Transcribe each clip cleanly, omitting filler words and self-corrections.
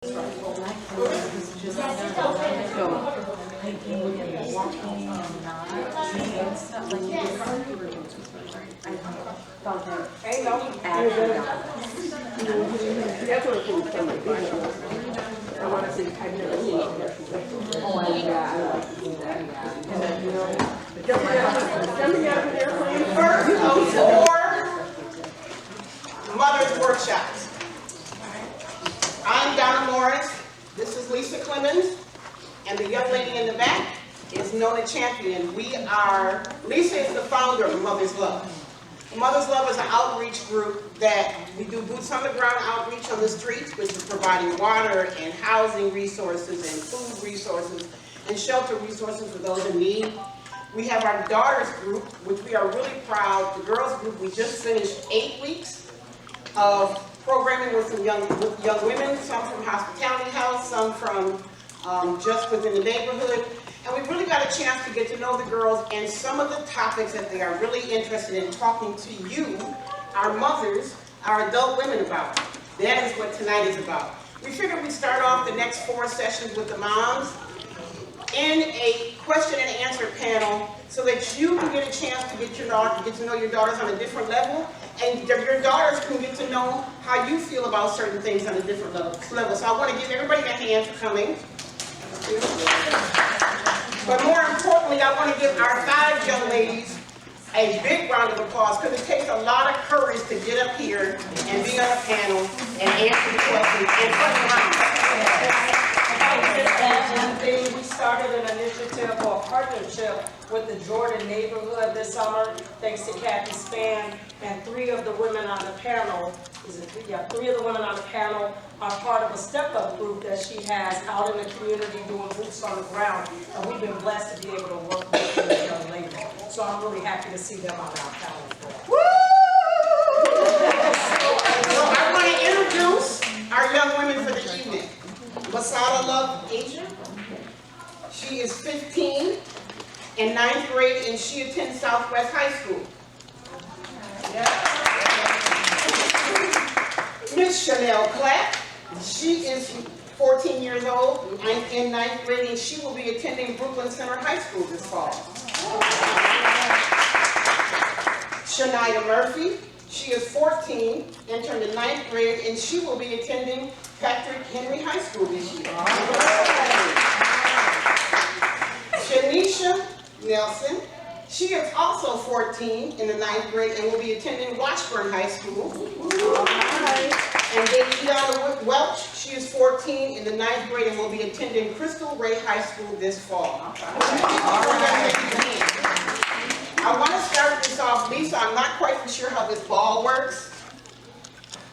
First of 4 Mother's Workshops. I'm Donna Morris. This is Lisa Clemens. And the young lady in the back is Nona Champion. Lisa is the founder of Mother's Love. Mother's Love is an outreach group that we do boots on the ground outreach on the streets, which is providing water and housing resources and food resources and shelter resources for those in need. We have our daughters group, which we are really proud. The girls group, we just finished 8 weeks of programming with some young women, some from Hospitality House, some from just within the neighborhood. And we really got a chance to get to know the girls and some of the topics that they are really interested in talking to you, our mothers, our adult women about. That is what tonight is about. We figured we'd start off the next 4 sessions with the moms in a question and answer panel so that you can get a chance to get to know your daughters on a different level, and your daughters can get to know how you feel about certain things on a different level. So I want to give everybody a hand for coming. But more importantly, I want to give our 5 young ladies a big round of applause, because it takes a lot of courage to get up here and be on a panel and answer the questions and put them around. We started an initiative or a partnership with the Jordan neighborhood this summer, thanks to Kathy Spann, and 3 of the women on the panel, 3 of the women on the panel are part of a step-up group that she has out in the community doing boots on the ground, and we've been blessed to be able to work with these young ladies. So I'm really happy to see them on our panel. Woo! So I want to introduce our young women for the evening. Masada Love Asia. She is 15 in 9th grade, and she attends Southwest High School. Miss Chanel Clapp. She is 14 years old and in 9th grade, and she will be attending Brooklyn Center High School this fall. Shania Murphy. She is 14, entering the 9th grade, and she will be attending Patrick Henry High School this year. Shanisha Nelson. She is also 14 in the 9th grade and will be attending Washburn High School. And then Deanna Welch. She is 14 in the 9th grade and will be attending Crystal Ray High School this fall. I want to start this off, Lisa. I'm not quite sure how this ball works,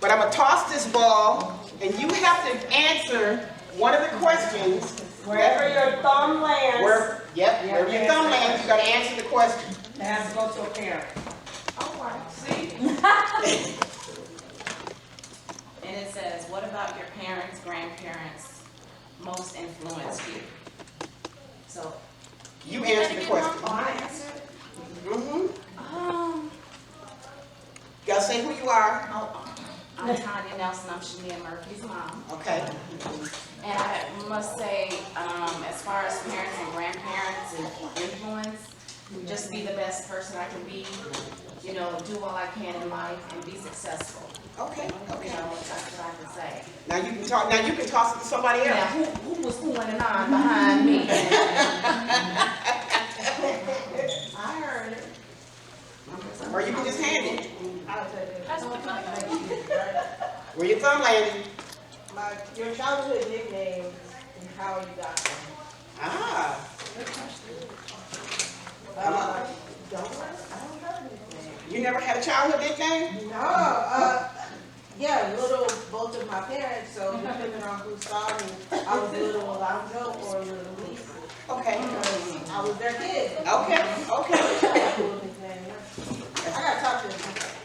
but I'm going to toss this ball, and you have to answer one of the questions. Wherever your thumb lands. Wherever your thumb lands, you got to answer the question. It has to go to a parent. Oh, wow. See? And it says, what about your parents, grandparents most influenced you? So You answer the question. Oh, I answered. You got to say who you are. I'm Tanya Nelson. I'm Shania Murphy's mom. Okay. And I must say, as far as parents and grandparents and influence, just be the best person I can be. You know, do all I can in life and be successful. Okay. You know, that's what I can say. Now you can talk. Now you can toss it to somebody else. Now, who was going on behind me? I heard it. Or you can just hand it. I'll tell you. Where your thumb landed. Your childhood nicknames and how you got them. Ah. I don't have anything. You never had a childhood nickname? No, yeah, both of my parents, so depending on who saw me, I was little Alonzo or little Lisa. Okay. I was their kid. Okay. I gotta talk to them.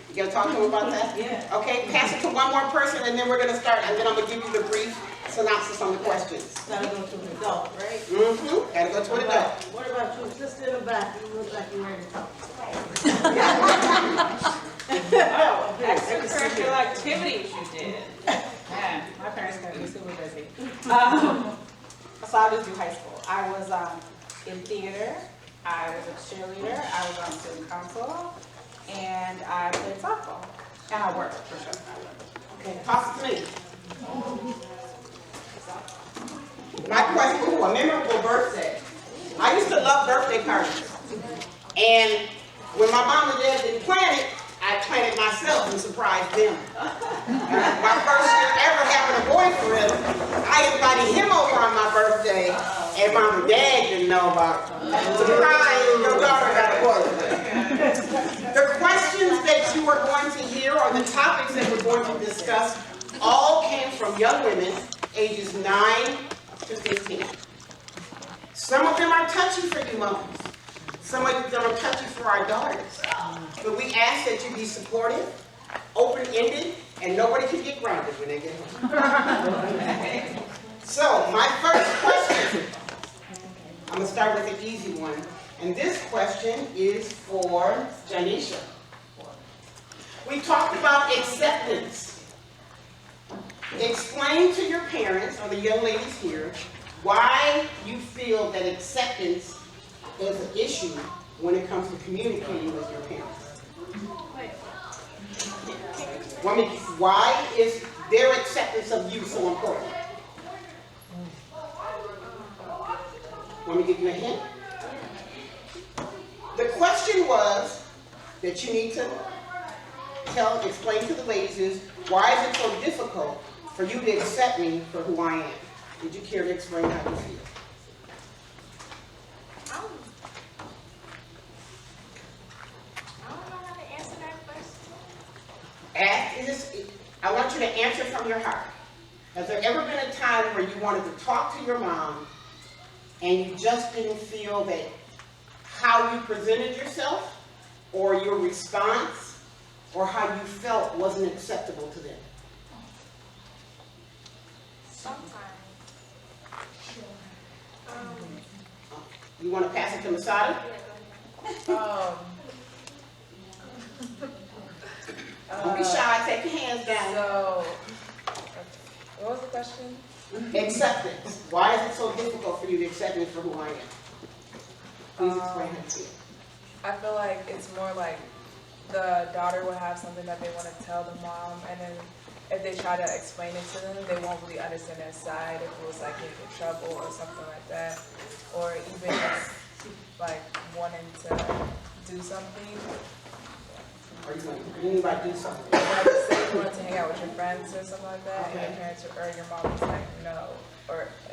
You gotta talk to him about that? Yeah. Okay, pass it to one more person and then we're gonna start, and then I'm gonna give you the brief synopsis on the questions. Gotta go to an adult, right? Mm-hmm. Gotta go to an adult. What about you, sister in the back? You look like you're ready to talk. Extracurricular activities you did. Yeah, my parents got me super busy. So I'll just do high school. I was in theater, I was a cheerleader, I was on student council, and I played softball. And I worked, for sure. I worked. Okay, toss it to me. My question, a memorable birthday. I used to love birthday parties. And when my mom and dad didn't plan it, I planned it myself and surprised them. My first year ever having a boyfriend, I invited him over on my birthday, and mom and dad didn't know about it. Surprise, your daughter got a boyfriend. The questions that you are going to hear or the topics that we're going to discuss all came from young women ages 9 to 15. Some of them are touchy for you mothers. Some of them are touchy for our daughters. But we ask that you be supportive, open-ended, and nobody can get grounded when they get home. So, my first question, I'm going to start with an easy one. And this question is for Janisha. We talked about acceptance. Explain to your parents, or the young ladies here, why you feel that acceptance is an issue when it comes to communicating with your parents. Why is their acceptance of you so important? Want me to give you a hint? The question was that you need to explain to the ladies is, why is it so difficult for you to accept me for who I am? Would you care to explain how you feel? I don't know how to answer that question. I want you to answer from your heart. Has there ever been a time where you wanted to talk to your mom and you just didn't feel that how you presented yourself or your response or how you felt wasn't acceptable to them? Sometimes. You want to pass it to Masada? Don't be shy, take your hands down. So, what was the question? Acceptance. Why is it so difficult for you to accept me for who I am? Please explain how you feel. I feel like it's more like the daughter will have something that they want to tell the mom, and then if they try to explain it to them, they won't really understand their side, if it was like getting in trouble or something like that, or even just like wanting to do something. Or you mean by do something? Like say you wanted to hang out with your friends or something like that, and your parents or your mom was like no,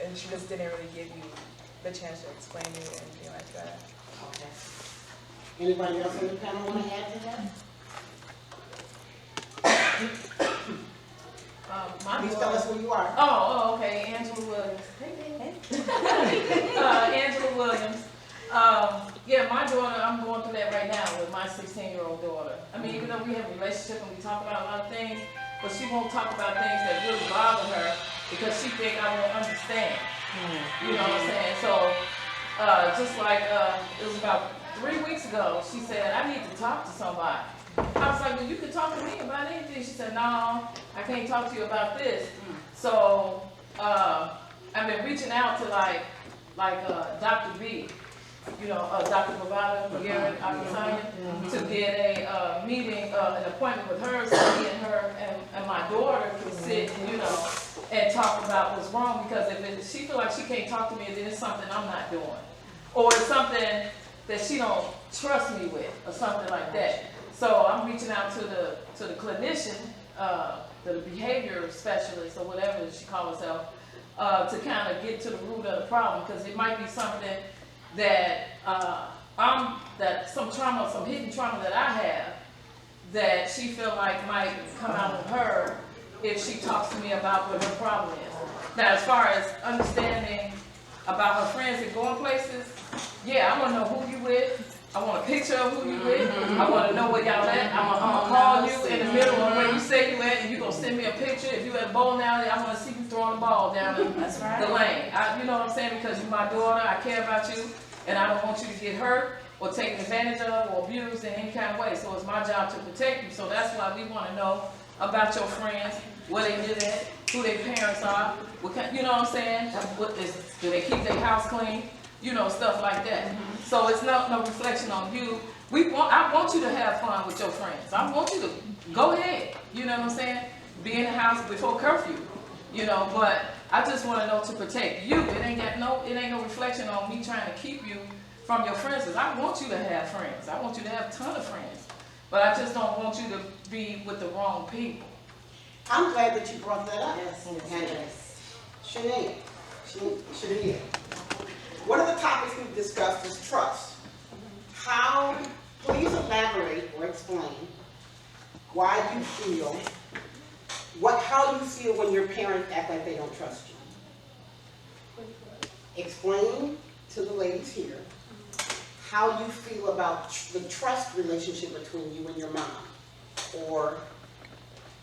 and she just didn't really give you the chance to explain it or anything like that. Okay. Anybody else in the panel want to add to that? Please tell us who you are. Oh, okay, Angela Williams. Angela Williams. Yeah, my daughter, I'm going through that right now with my 16-year-old daughter. I mean, even though we have a relationship and we talk about a lot of things, but she won't talk about things that really bother her because she think I won't understand. You know what I'm saying? So, just like it was about 3 weeks ago, she said, I need to talk to somebody. I was like, well, you can talk to me about anything. She said, no, I can't talk to you about this. So, I've been reaching out to like Dr. B, you know, Dr. Bavada, Garrett, Akasanya, to get a meeting, an appointment with her, so me and her and my daughter can sit, you know, and talk about what's wrong, because if she feel like she can't talk to me, then it's something I'm not doing. Or it's something that she don't trust me with, or something like that. So I'm reaching out to the clinician, the behavior specialist, or whatever she calls herself, to kind of get to the root of the problem, because it might be something that some trauma, some hidden trauma that I have, that she feel like might come out of her if she talks to me about what her problem is. Now, as far as understanding about her friends and going places, yeah, I want to know who you with. I want a picture of who you with. I want to know where y'all at. I'm gonna call you in the middle of where you say you at, and you gonna send me a picture. If you at a bowling alley, I want to see you throwing the ball down the lane. You know what I'm saying? Because you're my daughter, I care about you, and I don't want you to get hurt or taken advantage of or abused in any kind of way. So it's my job to protect you. So that's why we want to know about your friends, where they live at, who their parents are, what kind, you know what I'm saying? Do they keep their house clean? You know, stuff like that. So it's not no reflection on you. I want you to have fun with your friends. I want you to go ahead. You know what I'm saying? Be in the house before curfew. You know, but I just want to know to protect you. It ain't no reflection on me trying to keep you from your friends. 'Cause I want you to have friends. I want you to have a ton of friends. But I just don't want you to be with the wrong people. I'm glad that you brought that up. Yes, And Shania, one of the topics we've discussed is trust. Please elaborate or explain why you feel, how you feel when your parents act like they don't trust you. Explain to the ladies here how you feel about the trust relationship between you and your mom. Or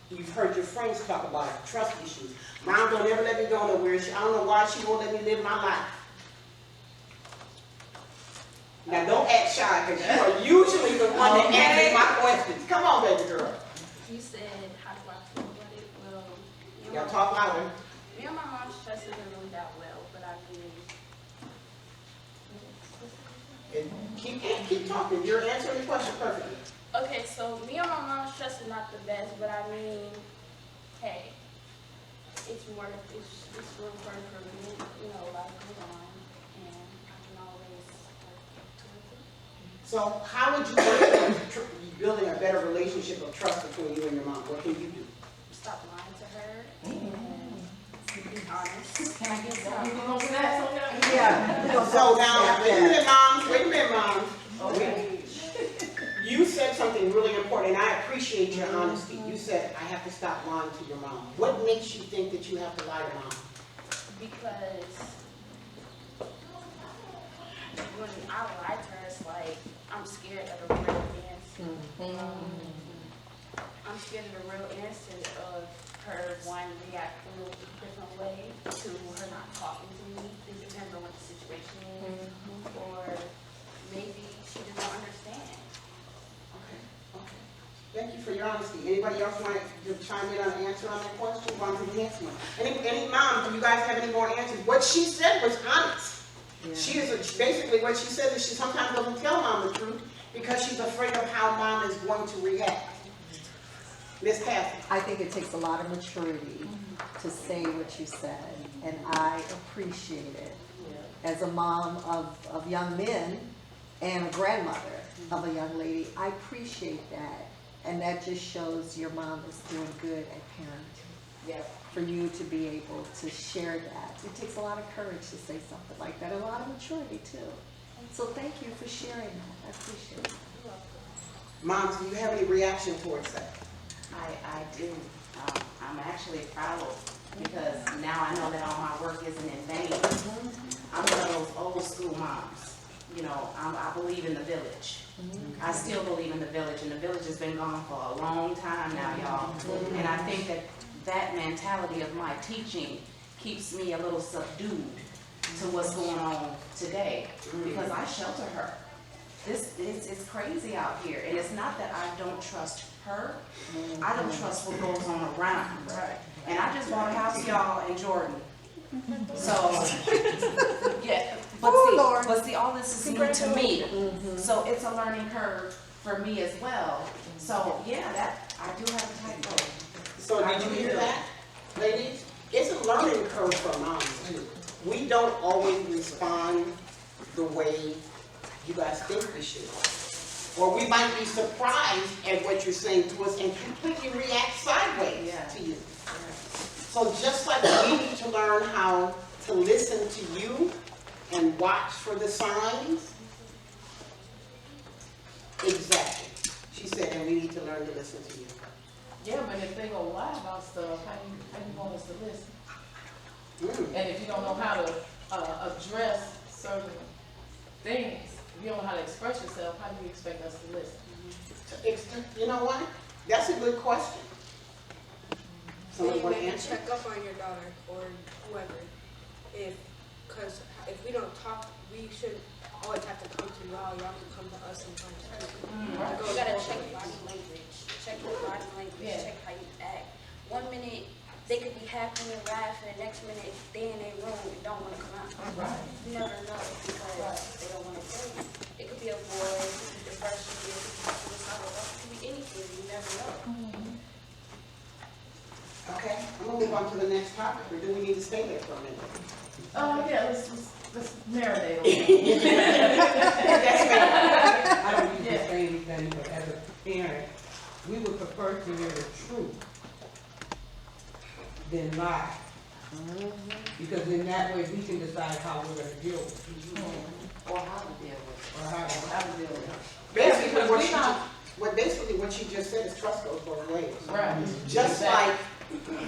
you've heard your friends talk about trust issues. Mom don't ever let me go nowhere. I don't know why she won't let me live my life. Now don't act shy, because you are usually the one that answers my questions. Come on, baby girl. You said, how do I feel about it? Well, You gotta talk louder. me and my mom's trust isn't really that well, but I mean, And keep talking. You're answering the question perfectly. okay, so me and my mom's trust is not the best, but I mean, hey, it's more, it's real important for me, you know, life goes on, and I can always work towards it. So how would you work on building a better relationship of trust between you and your mom? What can you do? Stop lying to her and be honest. Can I get some? You gonna say that? Yeah. So now, wait a minute, moms. You said something really important, and I appreciate your honesty. You said, I have to stop lying to your mom. What makes you think that you have to lie to mom? Because when I lie to her, it's like I'm scared of the real answer. I'm scared of the real answer of her one reacting a different way to her not talking to me. It depends on what the situation is, or maybe she doesn't understand. Okay. Thank you for your honesty. Anybody else want to chime in on an answer on that question? On to the next one. Any mom, do you guys have any more answers? What she said was honest. She is basically what she said is she sometimes doesn't tell mom the truth because she's afraid of how mom is going to react. Miss Kathy. I think it takes a lot of maturity to say what you said, and I appreciate it. As a mom of young men and a grandmother of a young lady, I appreciate that. And that just shows your mom is doing good at parenting. Yeah. For you to be able to share that. It takes a lot of courage to say something like that, a lot of maturity too. So thank you for sharing that. I appreciate it. Moms, do you have any reaction towards that? I do. I'm actually proud because now I know that all my work isn't in vain. I'm one of those old school moms. You know, I believe in the village. I still believe in the village, and the village has been gone for a long time now, y'all. And I think that mentality of my teaching keeps me a little subdued to what's going on today because I shelter her. It's crazy out here, and it's not that I don't trust her. I don't trust what goes on around. Right. And I just bought a house, y'all, in Jordan. So, yeah. But see, all this is new to me. So it's a learning curve for me as well. So yeah, that I do have a tight rope. So did you hear that, ladies? It's a learning curve for moms too. We don't always respond the way you guys think we should. Or we might be surprised at what you're saying to us and completely react sideways to you. So just like we need to learn how to listen to you and watch for the signs, exactly. She said, and we need to learn to listen to you. Yeah, but if they go lie about stuff, how you want us to listen? And if you don't know how to address certain things, if you don't know how to express yourself, how do you expect us to listen? You know what? That's a good question. Someone want to answer? Check up on your daughter or whoever. Because if we don't talk, we shouldn't always have to come to y'all. Y'all can come to us sometimes too. You gotta check body language, check your body language, check how you act. 1 minute they could be happy and laughing, and next minute they in their room and don't want to come out. Right. You never know because they don't want to tell you. It could be a boy, it could be depression, it could be suicidal, it could be anything. You never know. Okay, I'm gonna move on to the next topic, or do we need to stay there for a minute? Yeah, let's marinate on that. Yes, ma'am. I don't need to say anything, but as a parent, we would prefer to hear the truth than lie. Because in that way, we can decide how we're gonna deal with it. Or how to deal with it. Or how to. How to deal with it. Basically, because what we she, not- basically what she just said is trust goes both ways. Right. Just Exactly. like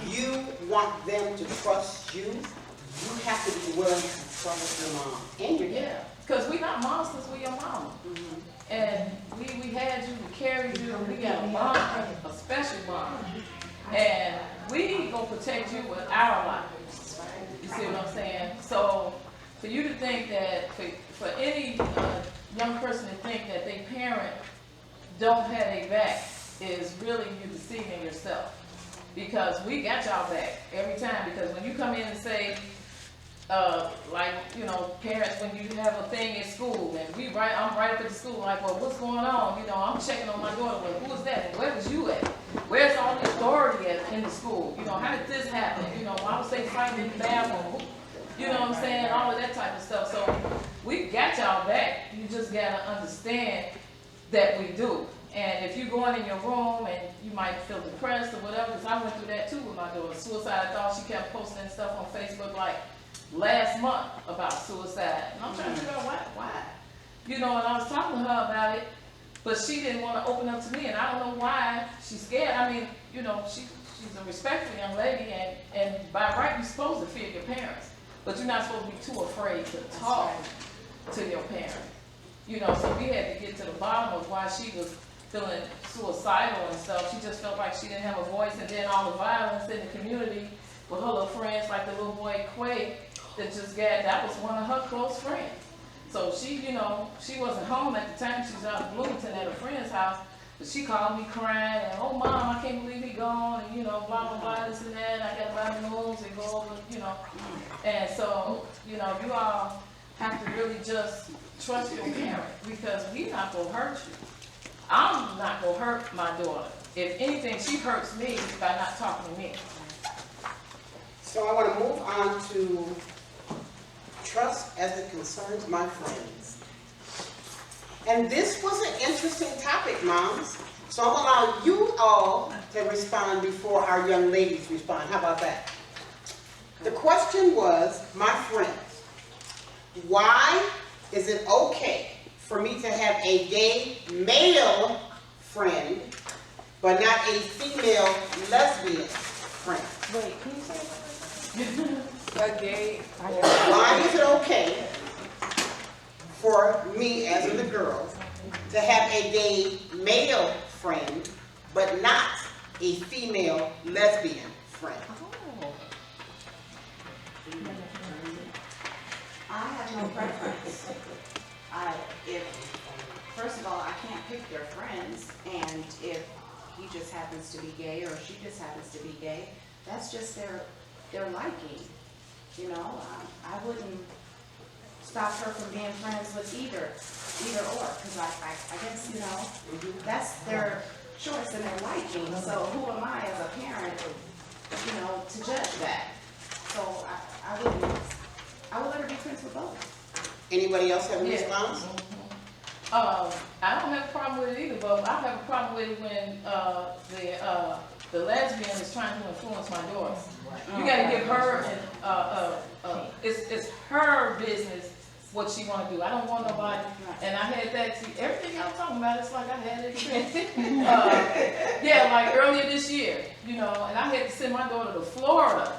you want them to trust you, you have to be willing to trust your mom and your dad. Yeah, because we not monsters, we your mama. And we had you, we carried you, we got a bond, a special bond. And we gonna protect you with our lives. You see what I'm saying? So for you to think that, for any young person to think that their parent don't have their back is really you deceiving yourself. Because we got y'all back every time. Because when you come in and say, like, you know, parents, when you have a thing at school, and I'm right up at the school, like, well, what's going on? You know, I'm checking on my daughter. Well, who is that? And where was you at? Where's all the authority at in the school? You know, how did this happen? You know, why was they fighting in the bathroom? You know what I'm saying? All of that type of stuff. So we got y'all back. You just gotta understand that we do. And if you going in your room and you might feel depressed or whatever, because I went through that too with my daughter. Suicide thoughts, she kept posting stuff on Facebook like last month about suicide. And I'm trying to figure out why. You know, and I was talking to her about it, but she didn't want to open up to me, and I don't know why she's scared. I mean, you know, she's a respectful young lady, and by right, you're supposed to fear your parents, but you're not supposed to be too afraid to talk to your parents. You know, so we had to get to the bottom of why she was feeling suicidal and stuff. She just felt like she didn't have a voice, and then all the violence in the community with her little friends, like the little boy Quay, that was one of her close friends. So she, you know, she wasn't home at the time. She was out in Bloomington at a friend's house, but she called me crying, and, oh, Mom, I can't believe he gone, and, you know, blah, blah, blah, this and that. I got to buy the news and go over, you know. And so, you know, you all have to really just trust your parent, because he's not going to hurt you. I'm not going to hurt my daughter. If anything, she hurts me by not talking to me. So I want to move on to trust as it concerns my friends. And this was an interesting topic, moms. So I'm going to allow you all to respond before our young ladies respond. How about that? The question was, my friends, why is it okay for me to have a gay male friend, but not a female lesbian friend? Wait, can you say that? A gay. Why is it okay for me, as in the girls, to have a gay male friend, but not a female lesbian friend? I have no preference. First of all, I can't pick their friends, and if he just happens to be gay or she just happens to be gay, that's just their liking. You know, I wouldn't stop her from being friends with either or, because I guess, you know, that's their choice and their liking. So who am I as a parent, you know, to judge that? So I would let her be friends with both. Anybody else have a Yeah. response? I don't have a problem with it either, but I have a problem with it when the lesbian is trying to influence my daughter. You gotta give her it's her business what she wanna do. I don't want nobody, and I had that, see, everything y'all talking about, it's like I had it. Yeah, like earlier this year, you know, and I had to send my daughter to Florida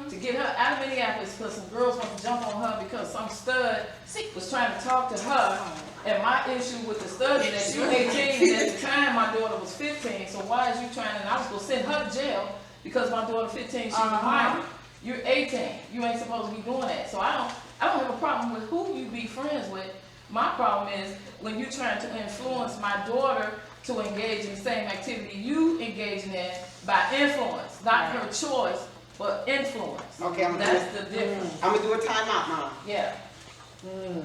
to get her out of Minneapolis because some girls want to jump on her because some stud was trying to talk to her. And my issue with the stud is that you're 18, and at the time my daughter was 15, so why is you trying, and I was going to send her to jail because my daughter 15, she was minor. You're 18, you ain't supposed to be doing that. So I don't have a problem with who you be friends with. My problem is when you're trying to influence my daughter to engage in the same activity you engaging in by influence, not her choice but influence. Okay, I'm gonna That's the difference. I'm gonna do a timeout, Mom. Yeah.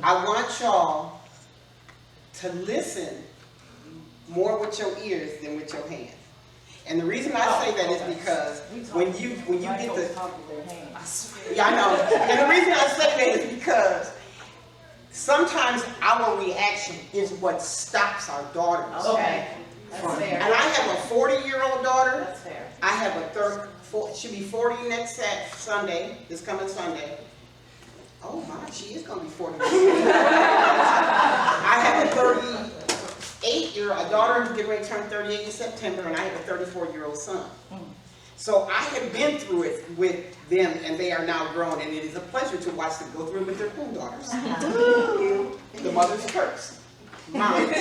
I want y'all to listen more with your ears than with your hands. And the reason I say that is because when you get the, yeah, I know. And the reason I say that is because sometimes our reaction is what stops our daughters. Okay, that's And fair. I have a 40-year-old daughter. That's fair. I have a she'll be 40 next Sunday, this coming Sunday. Oh my, she is gonna be 40. I have a 38-year-old daughter who's getting ready to turn 38 in September, and I have a 34-year-old son. So I have been through it with them, and they are now grown, and it is a pleasure to watch them go through it with their own daughters. The mother's curse. Mom.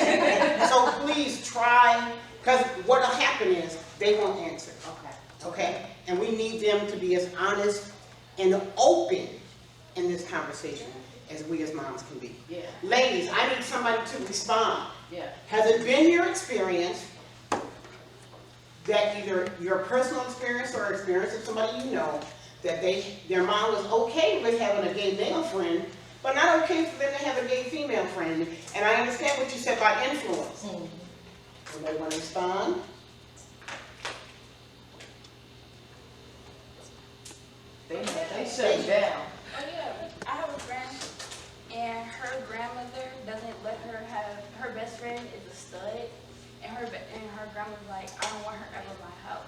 So please try, because what will happen is they won't answer. Okay? And we need them to be as honest and open in this conversation as we as moms can be. Yeah, Ladies, I need somebody to respond. yeah. Has it been your experience that either your personal experience or experience of somebody you know, that their mom was okay with having a gay male friend, but not okay for them to have a gay female friend? And I understand what you said about influence. Somebody want to respond? They shut down. Oh yeah, I have a friend, and her grandmother doesn't let her have, her best friend is a stud, and her grandma's like, I don't want her ever in my house.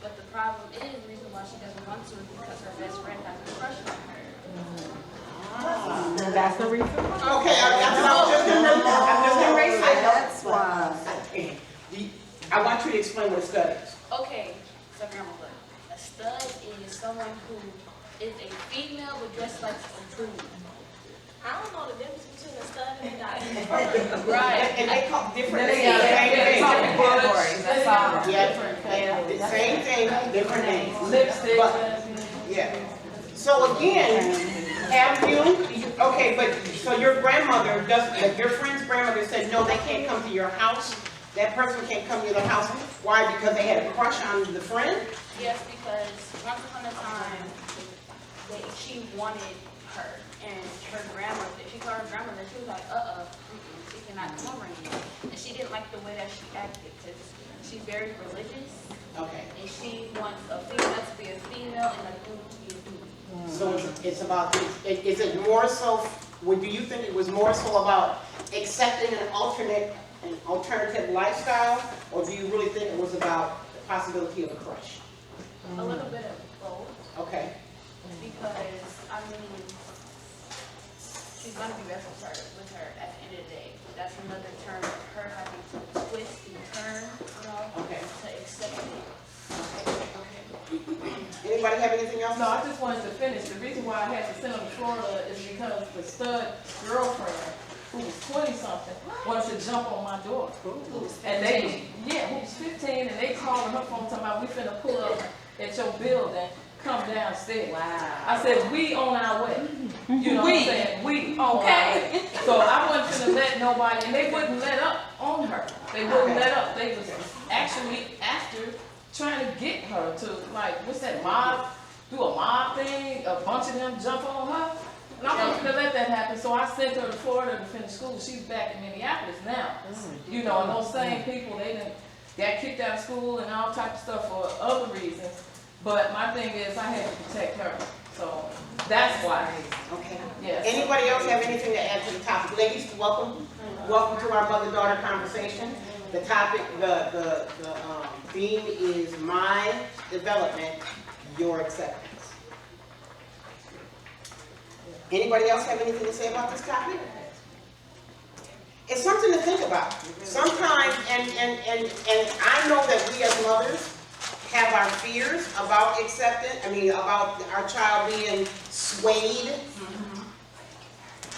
But the problem is, the reason why she doesn't want to is because her best friend has a crush on her. That's the reason. Okay, I'm just gonna raise it. That's why. I want you to explain what a stud is. Okay, so grandma, look, a stud is someone who is a female but dressed like a dude. I don't know the difference between a stud and a guy. Right. And they call different They things. got Same thing. different categories, that's all. Yeah, same thing, different names. Lipstick. But- Yeah. So again, have you, okay, but, so your grandmother does, your friend's grandmother said, no, they can't come to your house? That person can't come to your house? Why? Because they had a crush on the friend? Yes, because once upon a time, she wanted her, and her grandmother, she called her grandmother, she was like, she cannot come over anymore. And she didn't like the way that she acted, because she's very religious, Okay. and she wants a female to be a female and a dude to be a dude. So it's about, is it more so, do you think it was more so about accepting an alternative lifestyle, or do you really think it was about the possibility of a crush? A little bit of both, Okay. because, I mean, she's gonna be best with her at the end of the day. That's another term of her having to twist and turn, you know, Okay. to accept it. Anybody have anything else? No, I just wanted to finish. The reason why I had to send them to Florida is because the stud girlfriend, who was 20-something, wanted to jump on my daughter. And they, who was 15, and they calling her phone talking about, we finna pull up at your building, come downstairs. Wow. I said, we on our way. You know what I'm saying? We on our way. So I wasn't finna let nobody, and they wouldn't let up on her. They wouldn't let up. They was actually after trying to get her to, like, what's that, do a mob thing, a bunch of them jump on her. And I wasn't gonna let that happen, so I sent her to Florida to finish school. She's back in Minneapolis now. You know, and those same people, they done got kicked out of school and all type of stuff for other reasons. But my thing is, I had to protect her, so that's why. Okay. Yes. Anybody else have anything to add to the topic? Ladies, welcome. Welcome to our mother-daughter conversation. The topic, the theme is my development, your acceptance. Anybody else have anything to say about this topic? It's something to think about. Sometimes, and I know that we as mothers have our fears about acceptance, about our child being swayed.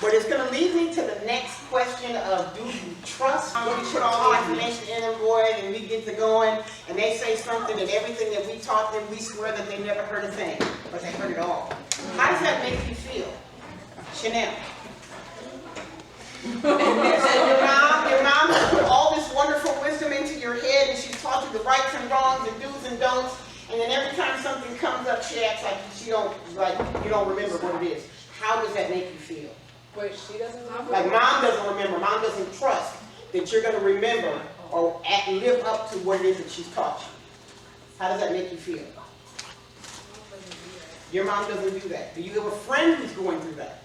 But it's going to lead me to the next question of, do you trust? We put all the information in them, boy, and we get to going, and they say something, and everything that we taught them, we swear that they never heard a thing, but they heard it all. How does that make you feel? Chanel. Your mom put all this wonderful wisdom into your head, and she's taught you the rights and wrongs, the do's and don'ts, and then every time something comes up, she acts like she don't, like, you don't remember what it is. How does that make you feel? Wait, she doesn't remember? Like, mom doesn't remember, mom doesn't trust that you're gonna remember or live up to what it is that she's taught you. How does that make you feel? Your mom doesn't do that. Do you have a friend who's going through that?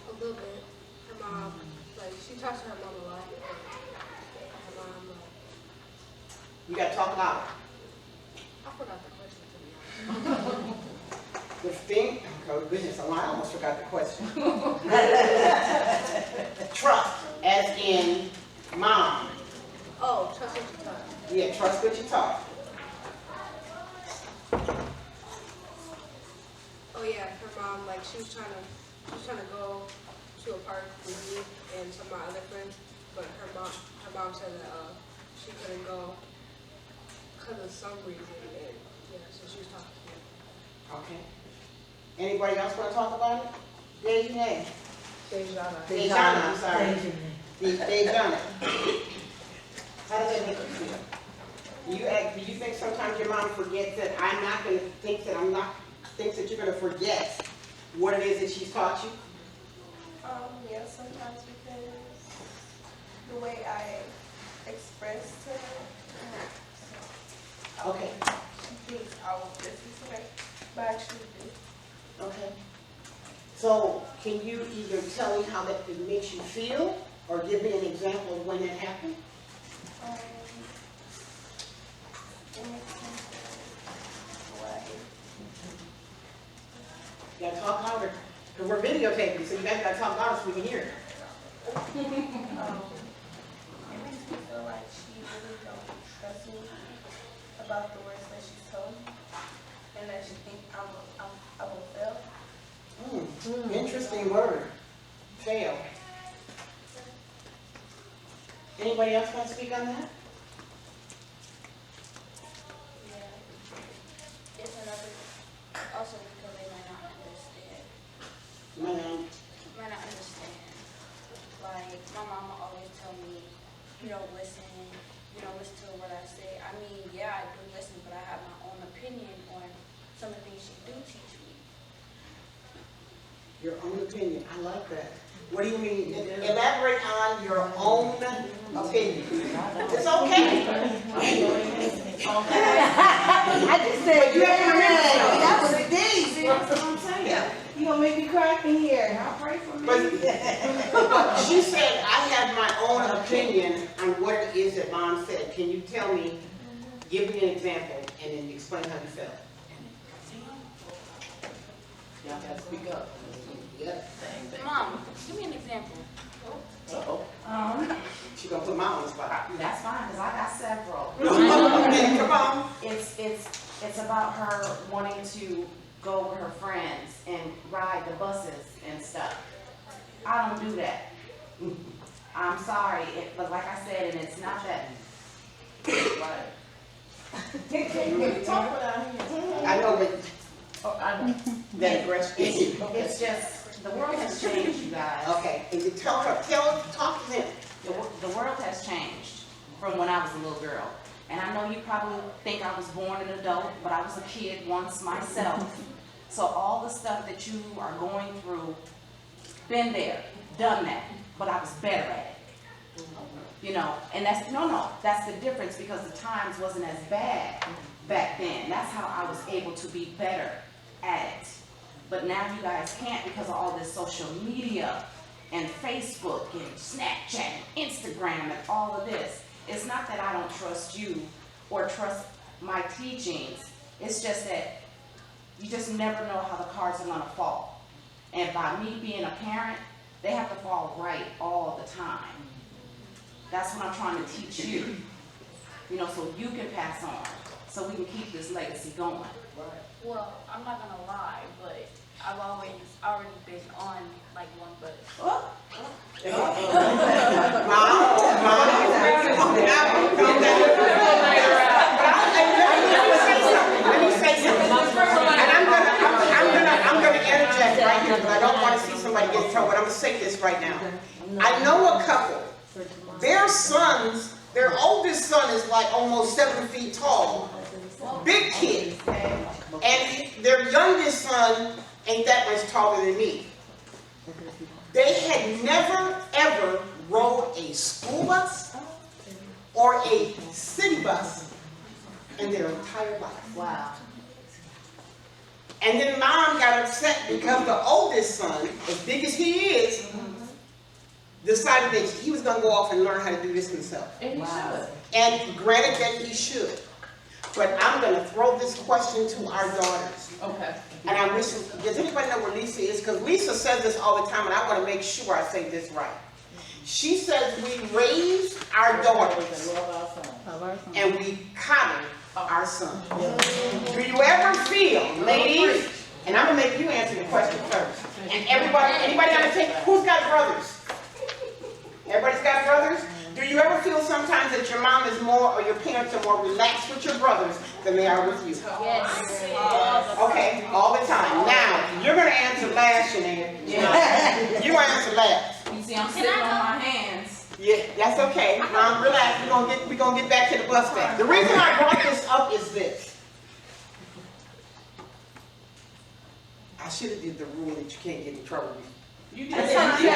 A little bit. Her mom, like, she talks to her mom a lot. Her mom, You gotta talk louder. I forgot the question, to be honest. The thing, oh goodness, I almost forgot the question. Trust, as in mom. Oh, trust what you taught. Yeah, trust what you taught. Oh yeah, her mom, like, she was trying to go to a park with me and some of my other friends, but her mom said that she couldn't go because of some reason, and yeah, so she was talking to me. Okay. Anybody else want to talk about it? Dejane. Dejana. Dejana, I'm sorry. Dejana. How does that make you feel? Do you think sometimes your mom forgets that thinks that you're gonna forget what it is that she's taught you? Yeah, sometimes because the way I express to her. Okay. She thinks I will listen to her, but I actually do. Okay. So can you either tell me how that makes you feel, or give me an example of when that happened? It makes sense. Why? You gotta talk louder, because we're videotaping, so you guys gotta talk louder so we can hear it. It makes me feel like she really don't trust me about the words that she's told me, and that she thinks I will fail. Interesting word. Fail. Anybody else want to speak on that? Yeah. It's another, also because they might not understand. Might not understand. Like, my mama always tell me, you don't listen to what I say. I mean, yeah, I do listen, but I have my own opinion on some of the things she do teach me. Your own opinion. I like that. What do you mean? Elaborate on your own opinion. It's okay. I just said, You have to remember that was a D. That's what I'm saying. You gonna make me cry in here. Now pray for me. But she said, I have my own opinion on what it is that mom said. Can you tell me, give me an example, and then explain how you felt? Y'all gotta speak up. Yep. Mom, give me an example. She gonna put mom on the spot. That's fine, because I got several. Okay, come on. It's about her wanting to go with her friends and ride the buses and stuff. I don't do that. I'm sorry, but like I said, and it's not that. Right. I know, but I know. that aggression. It's just, the world has changed, you guys. Okay, and you talk to him. The world has changed from when I was a little girl. And I know you probably think I was born an adult, but I was a kid once myself. So all the stuff that you are going through, been there, done that, but I was better at it. You know, and that's the difference, because the times wasn't as bad back then. That's how I was able to be better at it. But now you guys can't, because of all this social media and Facebook and Snapchat and Instagram and all of this. It's not that I don't trust you or trust my teachings. It's just that you just never know how the cards are gonna fall. And by me being a parent, they have to fall right all the time. That's what I'm trying to teach you. You know, so you can pass on, so we can keep this legacy going. Well, I'm not gonna lie, but I've already been on like one bus. Let me say something. And I'm gonna interject right here, but I don't want to see somebody get in trouble. But I'm gonna say this right now. I know a couple. Their sons, their oldest son is like almost 7 feet tall, big kid. And their youngest son ain't that much taller than me. They had never, ever rode a school bus or a city bus in their entire life. Wow. And then mom got upset because the oldest son, as big as he is, decided that he was going to go off and learn how to do this himself. And you should. And granted that he should. But I'm going to throw this question to our daughters. Okay. And I wish, does anybody know where Lisa is? Because Lisa says this all the time, and I want to make sure I say this right. She says we raise our daughters and we coddle our sons. Do you ever feel, ladies, and I'm going to make you answer the question first. And everybody, anybody got to take, who's got brothers? Everybody's got brothers? Do you ever feel sometimes that your mom is more, or your parents are more relaxed with your brothers than they are with you? Yes. Okay, all the time. Now, you're going to answer last, Shanann. You're going to answer last. You see, I'm sitting on my hands. Yeah, that's okay. Mom, relax. We're gonna get back to the bus stop. The reason I brought this up is this. I should have did the rule that you can't get in trouble with. You did it. I'm going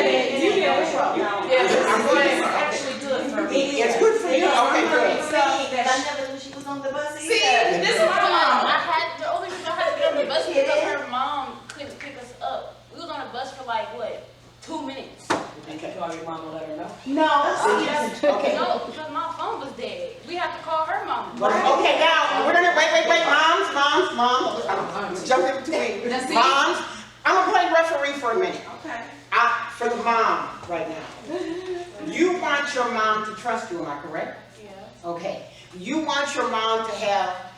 It's actually good for me. It's good for you. Okay, good. I never knew she was on the bus either. See, this is my mom. The only reason I had to get on the bus is because her mom couldn't pick us up. We was on a bus for like, what, 2 minutes? Okay. Call your mama, let her know. No. Okay. No, because my phone was dead. We have to call her mom. Okay, now, we're gonna, wait. Moms. I'm jumping in between. That's it. Moms, I'm gonna play referee for a minute. Okay. For the mom right now. You want your mom to trust you, am I correct? Yeah. Okay. You want your mom to have,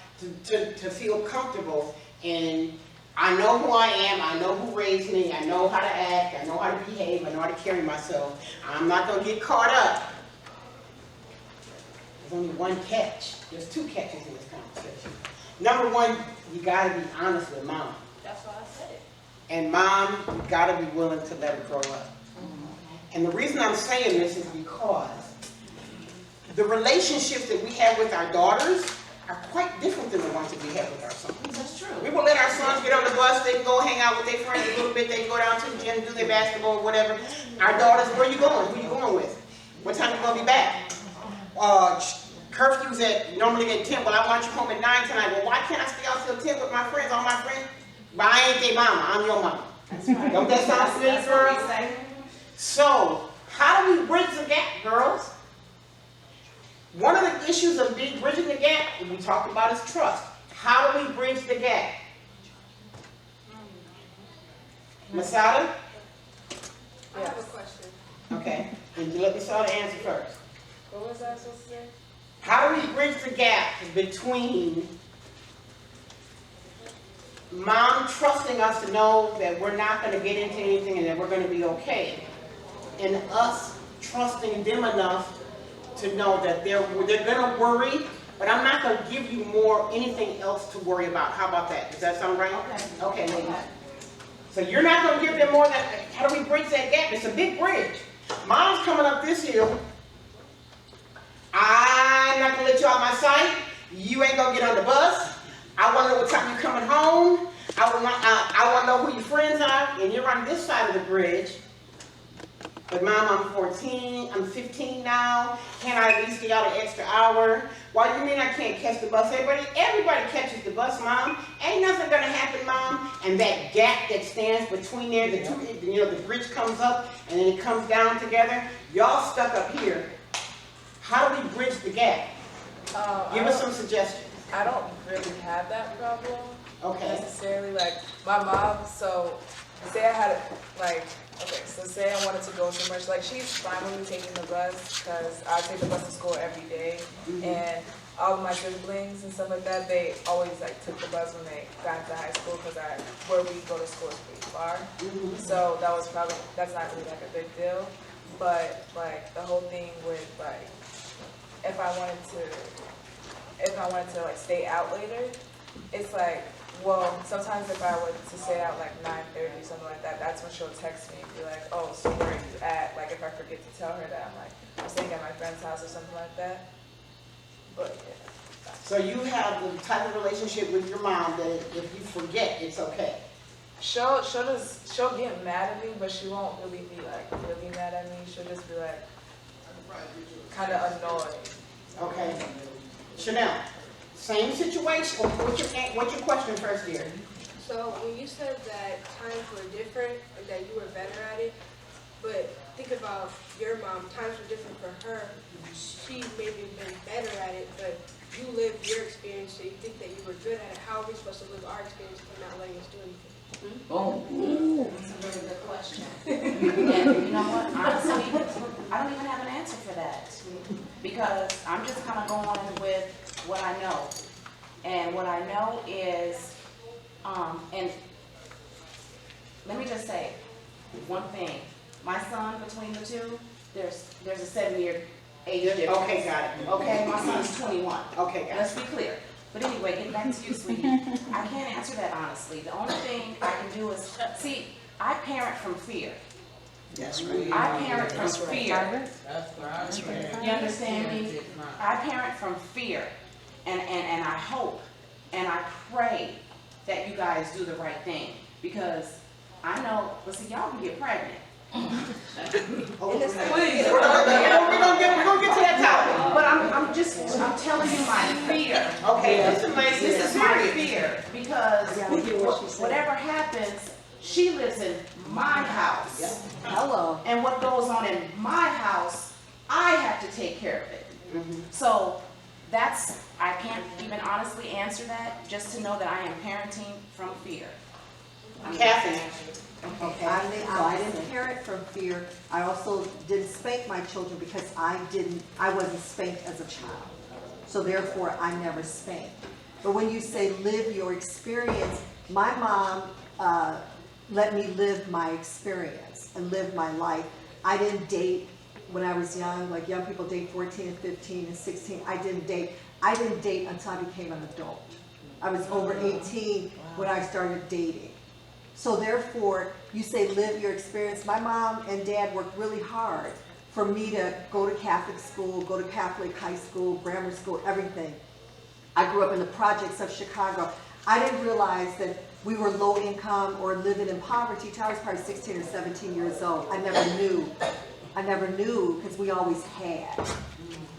to feel comfortable in, I know who I am, I know who raised me, I know how to act, I know how to behave, I know how to carry myself. I'm not going to get caught up. There's only one catch. There's two catches in this conversation. Number one, you got to be honest with mom. That's why I said it. And mom, you got to be willing to let her grow up. And the reason I'm saying this is because the relationships that we have with our daughters are quite different than the ones that we have with our sons. That's true. We will let our sons get on the bus, they can go hang out with their friends a little bit, they can go down to the gym, do their basketball, whatever. Our daughters, where are you going? Who are you going with? What time are you going to be back? Curfew's normally at 10, well, I want you home at 9 tonight. Well, why can't I stay out till 10 with my friends, all my friends? But I ain't their mama, I'm your mama. That's right. Don't that sound familiar, That's what we girls? say. So, how do we bridge the gap, girls? One of the issues of bridging the gap that we talked about is trust. How do we bridge the gap? Masada? I have a question. Okay. And you let Masada answer first. What was I supposed to say? How do we bridge the gap between mom trusting us to know that we're not going to get into anything and that we're going to be okay, and us trusting them enough to know that they're going to worry, but I'm not going to give you anything else to worry about. How about that? Does that sound right? Okay, ladies. So you're not going to give them more than, how do we bridge that gap? It's a big bridge. Mom's coming up this hill. I'm not going to let you out my sight. You ain't going to get on the bus. I want to know what time you're coming home. I want to know who your friends are. And you're on this side of the bridge. But mom, I'm 14, I'm 15 now. Can I at least get out an extra hour? Why do you mean I can't catch the bus? Everybody catches the bus, mom. Ain't nothing gonna happen, mom. And that gap that stands between there, the two, the bridge comes up and then it comes down together. Y'all stuck up here. How do we bridge the gap? Give us some suggestions. I don't really have that problem necessarily. Like my mom, so say I had say I wanted to go somewhere. Like she's fine with me taking the bus because I take the bus to school every day, and all of my siblings and stuff like that, they always took the bus when they got to high school because where we go to school is pretty far. So that's not really a big deal. But the whole thing with if I wanted to stay out later, it's well, sometimes if I were to stay out 9:30 or something like that, that's when she'll text me and be like, oh, so where are you at? If I forget to tell her that I'm staying at my friend's house or something like that. But yeah, that's So you have the type of relationship with your mom that if you forget, it's okay. She'll get mad at me, but she won't really be like really mad at me. She'll just be like kind of annoyed. Okay. Chanel, same situation. What's your question first, dear? So when you said that times were different and that you were better at it, but think about your mom, times were different for her. She maybe been better at it, but you lived your experience, so you think that you were good at it. How are we supposed to live our experience if you're not letting us do anything? Boom. That's a really good question. And you know what, honestly, I don't even have an answer for that. Because I'm just kind of going with what I know. And what I know is, and let me just say one thing. My son, between the two, there's a 7-year age difference. Okay, got it. Okay, my son's 21. Okay, got it. Let's be clear. But anyway, getting back to you, sweetie, I can't answer that honestly. The only thing I can do is, see, I parent from fear. That's right. I parent from fear. That's right. You understand me? I parent from fear. And I hope and I pray that you guys do the right thing. Because I know, listen, y'all can get pregnant. Please, we're gonna get to that topic. But I'm telling you my fear. Okay, listen, ladies, This is my fear, because whatever happens, she lives in my house. Hello. And what goes on in my house, I have to take care of it. So I can't even honestly answer that, just to know that I am parenting from fear. Kathy. Okay, I didn't parent from fear. I also didn't spank my children because I wasn't spanked as a child. So therefore, I never spanked. But when you say live your experience, my mom let me live my experience and live my life. I didn't date when I was young, like young people date 14 and 15 and 16. I didn't date until I became an adult. I was over 18 when I started dating. So therefore, you say live your experience. My mom and dad worked really hard for me to go to Catholic school, go to Catholic high school, grammar school, everything. I grew up in the projects of Chicago. I didn't realize that we were low income or living in poverty till I was probably 16 or 17 years old. I never knew because we always had.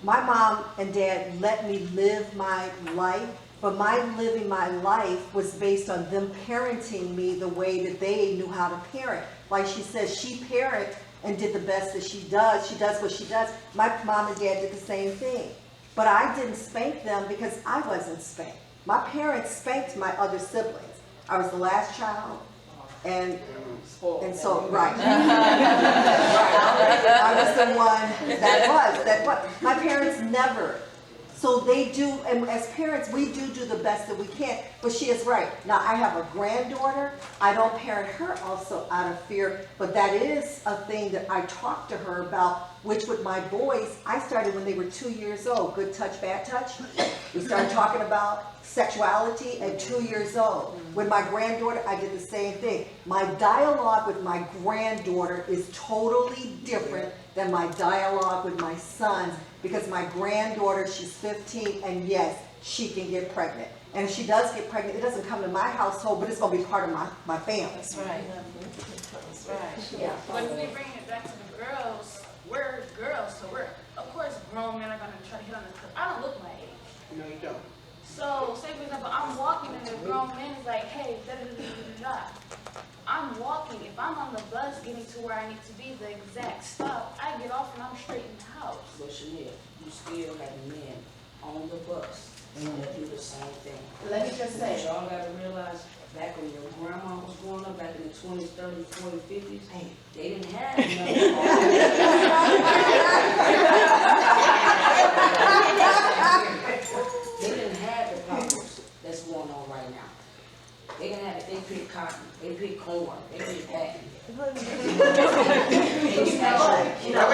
My mom and dad let me live my life. But my living my life was based on them parenting me the way that they knew how to parent. Like she says, she parent and did the best that she does. She does what she does. My mom and dad did the same thing. But I didn't spank them because I wasn't spanked. My parents spanked my other siblings. I was the last child. And so, right. I was the one that was. My parents never. So they do, and as parents, we do the best that we can. But she is right. Now, I have a granddaughter. I don't parent her also out of fear, but that is a thing that I talk to her about, which with my boys, I started when they were 2 years old. Good touch, bad touch. We started talking about sexuality at 2 years old. With my granddaughter, I did the same thing. My dialogue with my granddaughter is totally different than my dialogue with my sons, because my granddaughter, she's 15, and yes, she can get pregnant. And if she does get pregnant, it doesn't come to my household, but it's going to be part of my family. That's right. That's right. Yeah. But when they bring it back to the girls, we're girls, so of course, grown men are going to try to hit on us, because I don't look my age. No, you don't. So, say for example, I'm walking and the grown man is like, hey, da-da-da-da-da-da. I'm walking. If I'm on the bus getting to where I need to be, the exact stop, I get off and I'm straight in the house. But Chanel, you still have men on the bus that do the same thing. Let me just say, Y'all gotta realize, back when your grandma was growing up, back in the 20s, 30s, 40s, 50s, they didn't have They didn't have the problems that's going on right now. They didn't have it. They pick cotton, they pick corn, they pick that. wait, you know,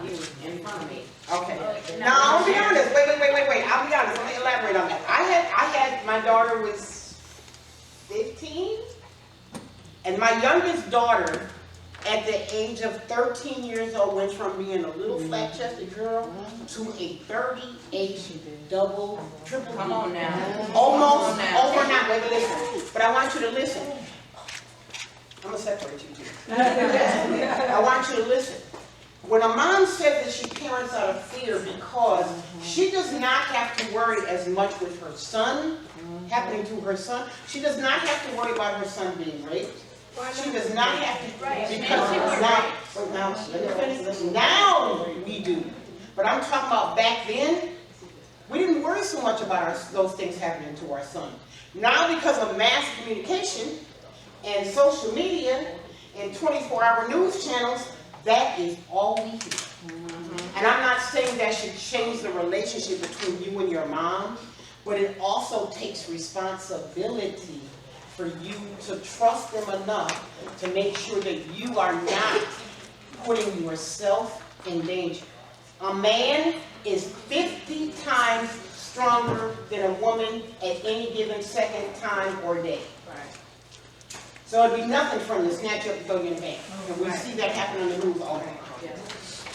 you in front of me. Okay. Now, I'll be honest. Wait. I'll be honest. Let me elaborate on that. I had my daughter was 15, and my youngest daughter at the age of 13 years old, went from being a little flat-chested girl to a 38 double, triple. Come on now. Almost Come on now. overnight, wait, listen, but I want you to listen. I'm gonna separate you two. I want you to listen. When a mom says that she parents out of fear because she does not have to worry as much with her son, happening to her son, she does not have to worry about her son being raped. She does not have to, because now, let me finish this. Now we do. But I'm talking about back then, we didn't worry so much about those things happening to our son. Now because of mass communication and social media and 24-hour news channels, that is all we hear. And I'm not saying that should change the relationship between you and your mom, but it also takes responsibility for you to trust them enough to make sure that you are not putting yourself in danger. A man is 50 times stronger than a woman at any given second, time, or day. So it'd be nothing for them to snatch you up and throw you in the van. And we see that happen on the news all the time.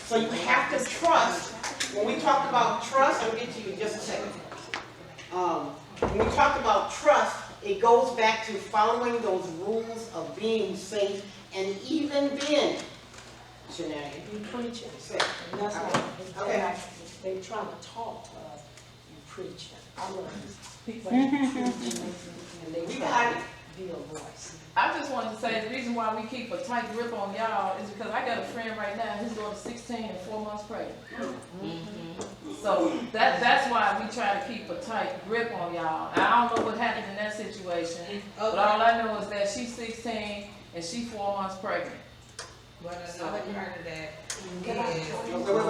So you have to trust. When we talk about trust, I'll get to you in just a second. When we talk about trust, it goes back to following those rules of being safe, and even then, Shania, You preaching. say, And that's why okay. they trying to talk to us, you preaching. I love people that preaching, and they We try got it. to be a voice. I just wanted to say the reason why we keep a tight grip on y'all is because I got a friend right now, his daughter's 16 and 4 months pregnant. So that's why we try to keep a tight grip on y'all. I don't know what happened in that situation, but all I know is that she's 16 and she's 4 months pregnant. But another part of that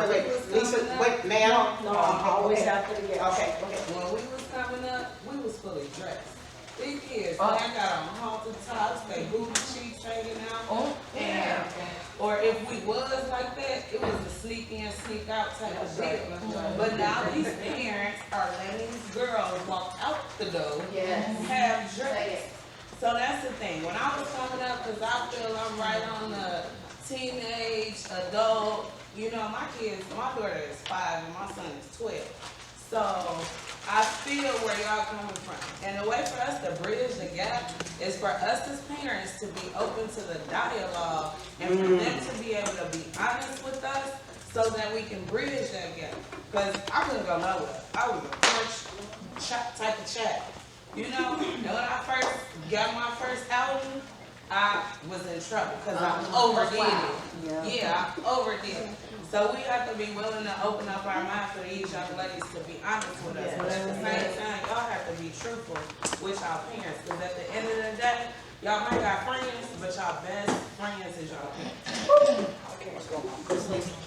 Wait. Lisa, wait, ma'am. No, always after the game. Okay. when we was coming up, we was fully dressed. These kids, they got on halter tops, they booty cheeks hanging out. Oh, And, or if we was like that, it was a sneak in, sneak out type of deal. But now these parents are letting these girls walk out the door, have dress. So that's the thing. When I was coming up, because I feel I'm right on the teenage, adult, you know, my daughter is 5 and my son is 12. So I feel where y'all coming from. And the way for us to bridge the gap is for us as parents to be open to the dialogue and for them to be able to be honest with us so that we can bridge that gap. Because I couldn't go nowhere. I was a porch type of chat. You know, and when I first got my first album, I was in trouble because I overdid it. Yeah, I overdid it. So we have to be willing to open up our minds for these young ladies to be honest with us. But at the same time, y'all have to be truthful with y'all parents. Because at the end of the day, y'all might got friends, but y'all best friends is y'all parents.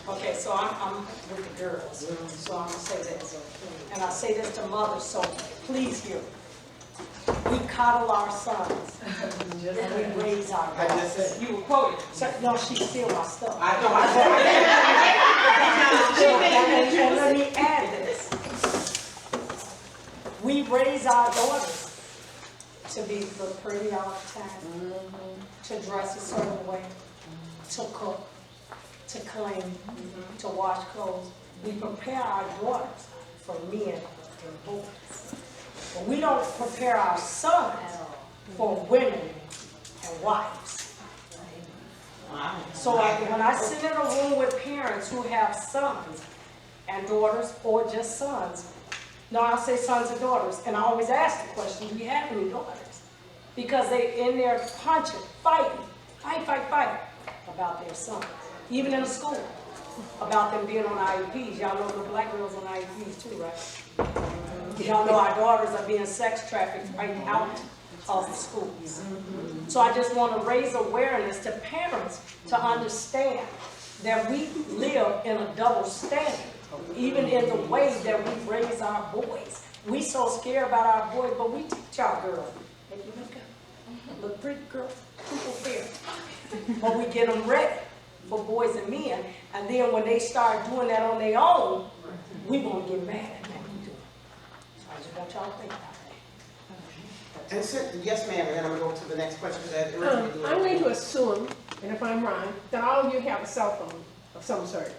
Okay, so I'm with the girls, so I'm gonna say this. And I say this to mothers, so please hear me. We coddle our sons, and we raise our I daughters. just said. You were quoted. No, she steal my stuff. I know. And let me add this. We raise our daughters to be pretty all the time, to dress a certain way, to cook, to clean, to wash clothes. We prepare our daughters for men and boys. But we don't prepare our sons for women and wives. So when I sit in a room with parents who have sons and daughters, or just sons, no, I'll say sons and daughters, and I always ask the question, do you have any daughters? Because they in there punching, fighting about their sons, even in the school, about them being on IEPs. Y'all know the black girls on IEPs too, right? Y'all know our daughters are being sex trafficked right out of the schools. So I just want to raise awareness to parents to understand that we live in a double standard, even in the way that we raise our boys. We so scared about our boys, but we teach our girls. Hey, you look pretty, girl, people fair. But we get them ready for boys and men, and then when they start doing that on their own, we won't get mad at them. So I just want y'all to think about that. And yes, ma'am, and then I'm going to go to the next question. I'm going to assume and if I'm wrong, then all of you have a cell phone of some sort.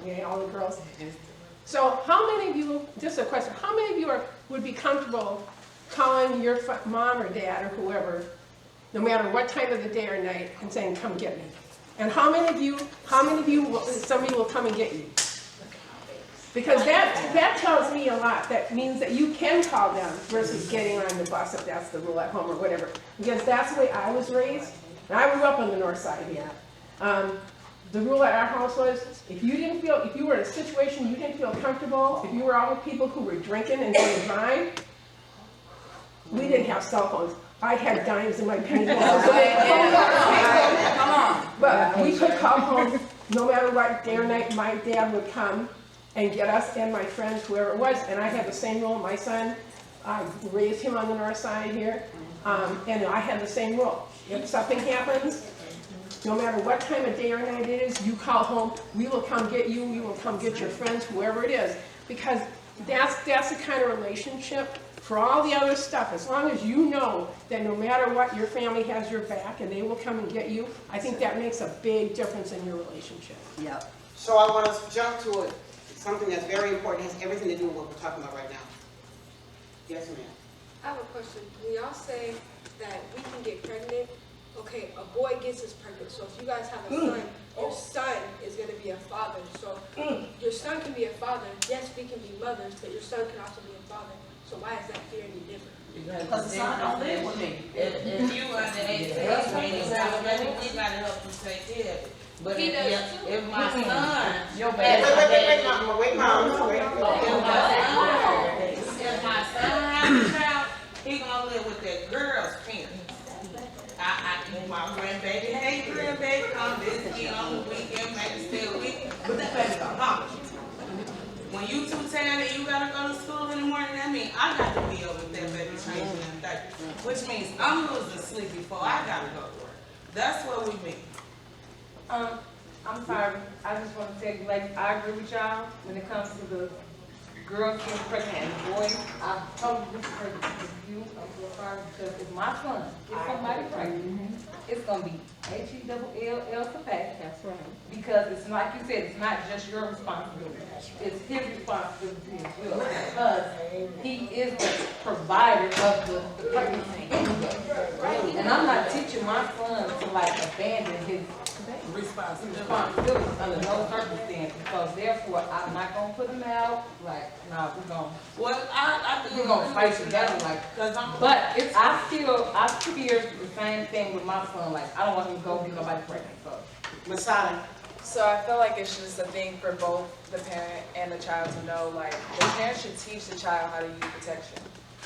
Okay, all the girls. So how many of you, just a question, how many of you would be comfortable calling your mom or dad or whoever, no matter what time of the day or night, and saying, come get me? And how many of you, some of you will come and get you? Because that tells me a lot. That means that you can call them versus getting on the bus if that's the rule at home or whatever. Because that's the way I was raised. And I grew up on the north side here. The rule at our house was, if you were in a situation you didn't feel comfortable, if you were all with people who were drinking and going to drive, we didn't have cell phones. I had dimes in my penny box. But we could call home no matter what day or night. My dad would come and get us and my friends, whoever it was. And I had the same rule. My son, I raised him on the north side here. And I had the same rule. If something happens, no matter what time of day or night it is, you call home, we will come get you, we will come get your friends, whoever it is. Because that's the kind of relationship. For all the other stuff, as long as you know that no matter what, your family has your back and they will come and get you, I think that makes a big difference in your relationship. Yep. So I want to jump to something that's very important, has everything to do with what we're talking about right now. Yes, ma'am. I have a question. When y'all say that we can get pregnant, okay, a boy gets us pregnant. So if you guys have a son, your son is going to be a father. So your son can be a father. Yes, we can be mothers, but your son can also be a father. So why is that fear any different? Because the son don't live with me. If you under 18, we gotta help you take care of it. But if my son, Wait, Mom. If my son has a child, he gonna live with that girl's parents. My grandbaby, hey grandbaby, come visit on the weekend, maybe stay a week, but that baby's gonna holler. When you too tired and you gotta go to school in the morning, that means I got to be over with that baby changing them diapers. Which means I'm losing sleep before I gotta go to work. That's what we mean. I'm sorry, I just want to tell you, like, I agree with y'all when it comes to the girls getting pregnant and boys. I totally disagree with you. I'm so sorry because if my son gets somebody pregnant, it's gonna be H-E-double-L-L for fact. That's right. Because it's like you said, it's not just your responsibility. It's his responsibility as well. Because he is the provider of the pregnancy. And I'm not teaching my son to like abandon his responsibility under no circumstance, because therefore I'm not gonna put him out. Like, nah, we're gonna. Well, I think we're gonna fight together. Like, but it's I fear the same thing with my son. Like, I don't want him to go get nobody pregnant. So, Masada. So I feel like it's just a thing for both the parent and the child to know. Like, the parent should teach the child how to use protection,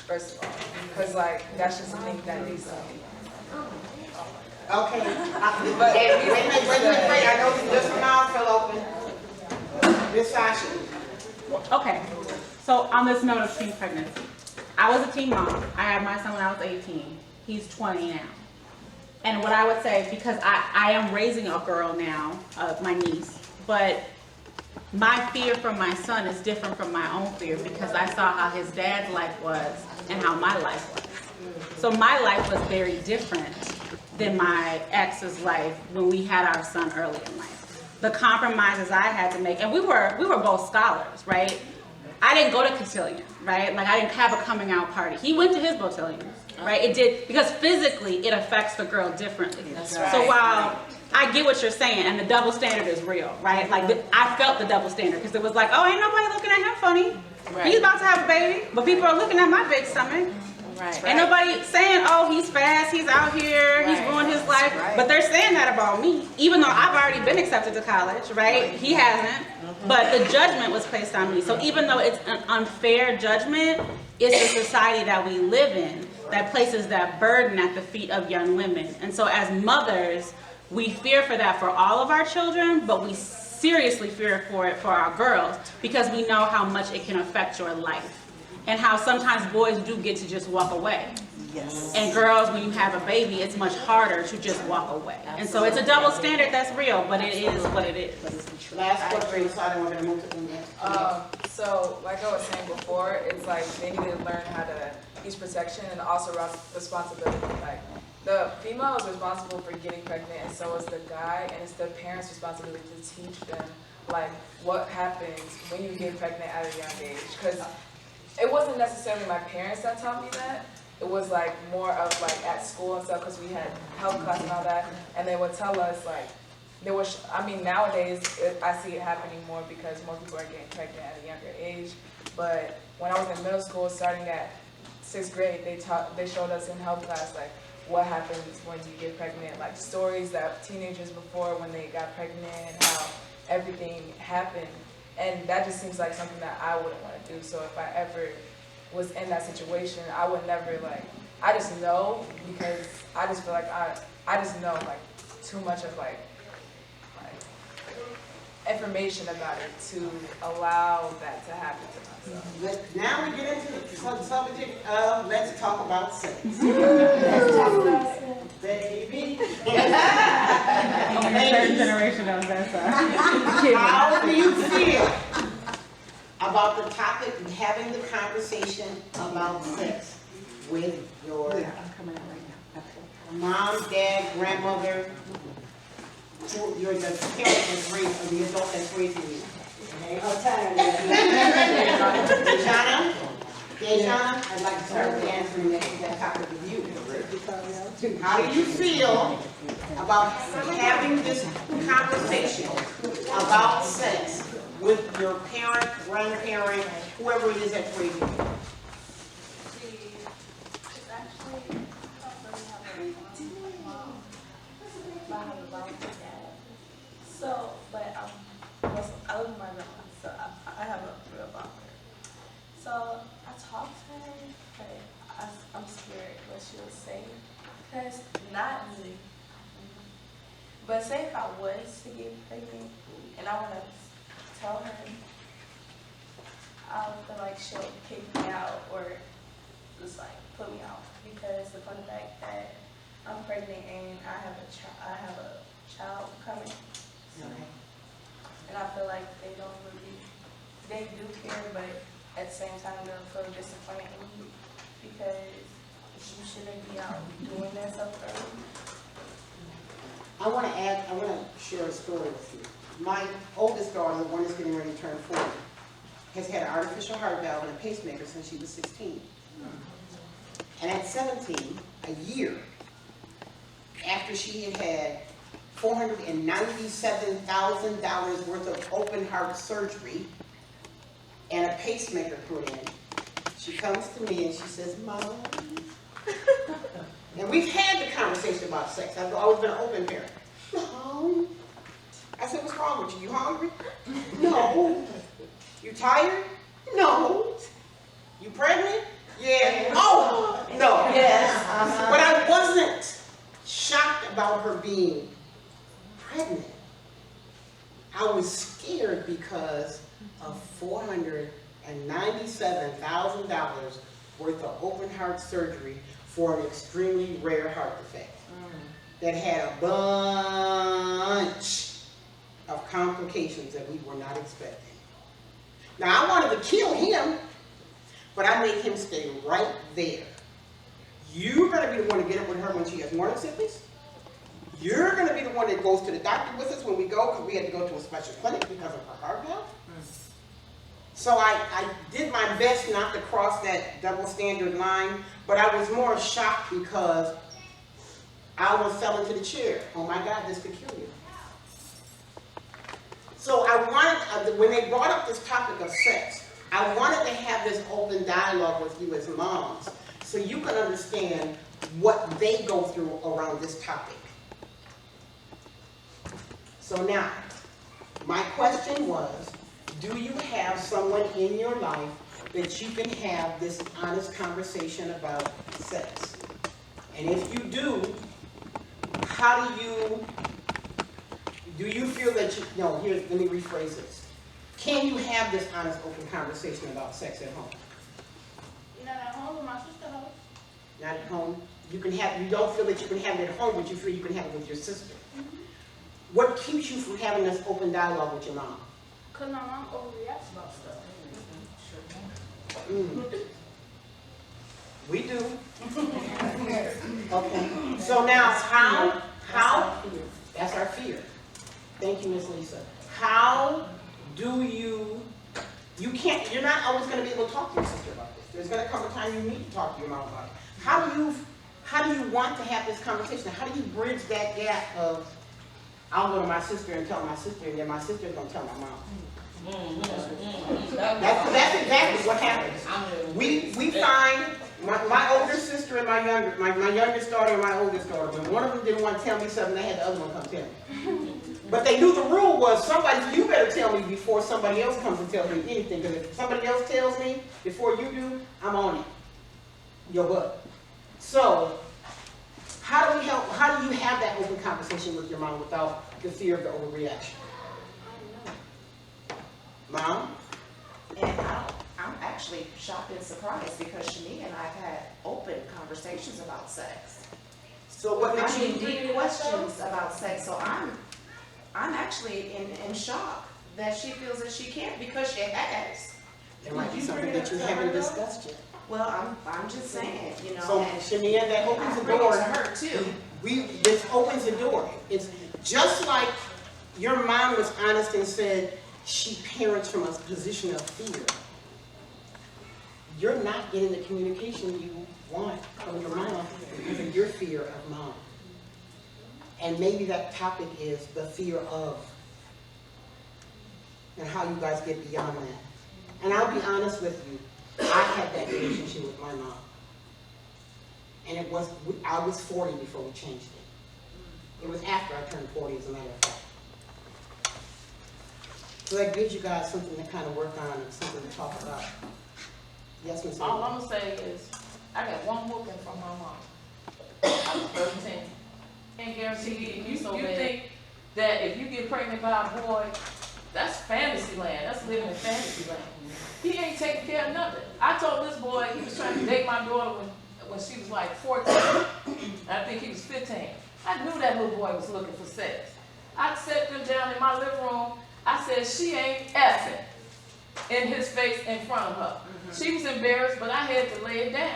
first of all, because like that's just a thing that needs to be. Okay. Wait, I know this mouth fell open. Miss Sasha. Okay, so on this note of teen pregnancy, I was a teen mom. I had my son when I was 18. He's 20 now. And what I would say, because I am raising a girl now, my niece, but my fear for my son is different from my own fear because I saw how his dad's life was and how my life was. So my life was very different than my ex's life when we had our son early in life. The compromises I had to make, and we were both scholars, right? I didn't go to cotillion, right? Like I didn't have a coming out party. He went to his cotillion, right? It did, because physically it affects the girl differently. That's right. So while I get what you're saying, and the double standard is real, right? Like I felt the double standard because it was like, oh, ain't nobody looking at him funny. Right. He's about to have a baby, but people are looking at my big stomach. Right. Ain't nobody saying, oh, he's fast, he's out here, he's ruined his life. Right. But they're saying that about me, even though I've already been accepted to college, right? He hasn't. But the judgment was placed on me. So even though it's an unfair judgment, it's the society that we live in that places that burden at the feet of young women. And so as mothers, we fear for that for all of our children, but we seriously fear for it for our girls because we know how much it can affect your life. And how sometimes boys do get to just walk away. Yes. And girls, when you have a baby, it's much harder to just walk away. Absolutely. And so it's a double standard that's real, but it is what it is. Last question, so I don't want to move to the next. So, like I was saying before, it's like they need to learn how to use protection and also responsibility. Like, the female is responsible for getting pregnant, and so is the guy, and it's the parents' responsibility to teach them, like, what happens when you get pregnant at a young age. Because it wasn't necessarily my parents that taught me that. It was, like, more of, like, at school and stuff, because we had health class and all that, and they would tell us, like, there was, I mean, nowadays, I see it happening more because more people are getting pregnant at a younger age. But when I was in middle school, starting at 6th grade, they showed us in health class, like, what happens when you get pregnant, like stories that teenagers before when they got pregnant and how everything happened. And that just seems like something that I wouldn't want to do. So if I ever was in that situation, I would never, like, I just know, because I just feel like I just know, like, too much of, like information about it to allow that to happen to myself. Now we get into the subject of let's talk about sex. Let's talk about sex. Baby. Third generation of that. How do you feel about the topic and having the conversation about sex with your mom, dad, grandmother, you're the parent that's raised, or the adult that's raising you? Okay. Dejana, I'd like to start with answering that topic with you. How do you feel about having this conversation about sex with your parent, grandparent, whoever it is that's raising you? So, but I live with my grandma, so I have a real bond with her. So I talked to her, but I'm scared what she'll say, because not me. But say if I was to get pregnant and I want to tell her, I feel like she'll kick me out or just like put me out, because the fun fact that I'm pregnant and I have a child coming. And I feel like they do care, but at the same time they'll feel disappointed in me, because you shouldn't be out doing that stuff early. I want to share a story with you. My oldest daughter, the one that's getting ready to turn 40, has had an artificial heart valve and a pacemaker since she was 16. And at 17, a year after she had had $497,000 worth of open heart surgery and a pacemaker put in, she comes to me and she says, Mom, and we've had the conversation about sex. I've always been an open parent. Mom, I said, what's wrong with you? You hungry? No. You tired? No. You pregnant? Yeah. Oh, no. Yes. But I wasn't shocked about her being pregnant. I was scared because of $497,000 worth of open heart surgery for an extremely rare heart defect that had a bunch of complications that we were not expecting. Now, I wanted to kill him, but I made him stay right there. You're going to be the one to get up with her when she has morning sickness. You're going to be the one that goes to the doctor with us when we go, because we had to go to a special clinic because of her heart valve. So I did my best not to cross that double standard line, but I was more shocked because I almost fell into the chair. Oh my God, this could kill you. So I wanted, when they brought up this topic of sex, I wanted to have this open dialogue with you as moms so you can understand what they go through around this topic. So now, my question was, do you have someone in your life that you can have this honest conversation about sex? And if you do, how do you feel that you, no, here, let me rephrase this. Can you have this honest, open conversation about sex at home? Not at home with my sister house. Not at home? You don't feel that you can have it at home, but you feel you can have it with your sister. What keeps you from having this open dialogue with your mom? Because my mom overreacts about stuff. We do. Okay, so now how, that's our fear. Thank you, Miss Lisa. How do you can't, you're not always gonna be able to talk to your sister about this. There's gonna come a time you need to talk to your mom about it. How do you want to have this conversation? How do you bridge that gap of, I'll go to my sister and tell my sister, and then my sister's gonna tell my mom? That's exactly what happens. We find my older sister and my youngest daughter and my oldest daughter, when one of them didn't want to tell me something, they had the other one come tell me. But they knew the rule was you better tell me before somebody else comes and tells me anything. Because if somebody else tells me before you do, I'm on it. Your butt. So, how do you have that open conversation with your mom without the fear of the overreaction? Mom? And I'm actually shocked and surprised because Shania and I have had open conversations about sex. So what I did mean, you deep questions about sex. So I'm actually in shock that she feels that she can't because she has. There might be something that you haven't discussed yet. Well, I'm just saying, you know. So, and Shania, that opens the bring it door. to her too. This opens the door. It's just like your mom was honest and said she parents from a position of fear. You're not getting the communication you want from your mom because of your fear of mom. And maybe that topic is the fear of, and how you guys get beyond that. And I'll be honest with you, I had that relationship with my mom. And I was 40 before we changed it. It was after I turned 40, as a matter of fact. So that gives you guys something to kind of work on and something to talk about. Yes, Ms. All I'm gonna say is, I got one whooping from my mom. I was 13. Can't guarantee you think that if you get pregnant by a boy, that's fantasy land. That's living in fantasy land. He ain't taking care of nothing. I told this boy he was trying to date my daughter when she was like 14. I think he was 15. I knew that little boy was looking for sex. I sat them down in my living room. I said, she ain't effing, in his face in front of her. She was embarrassed, but I had to lay it down.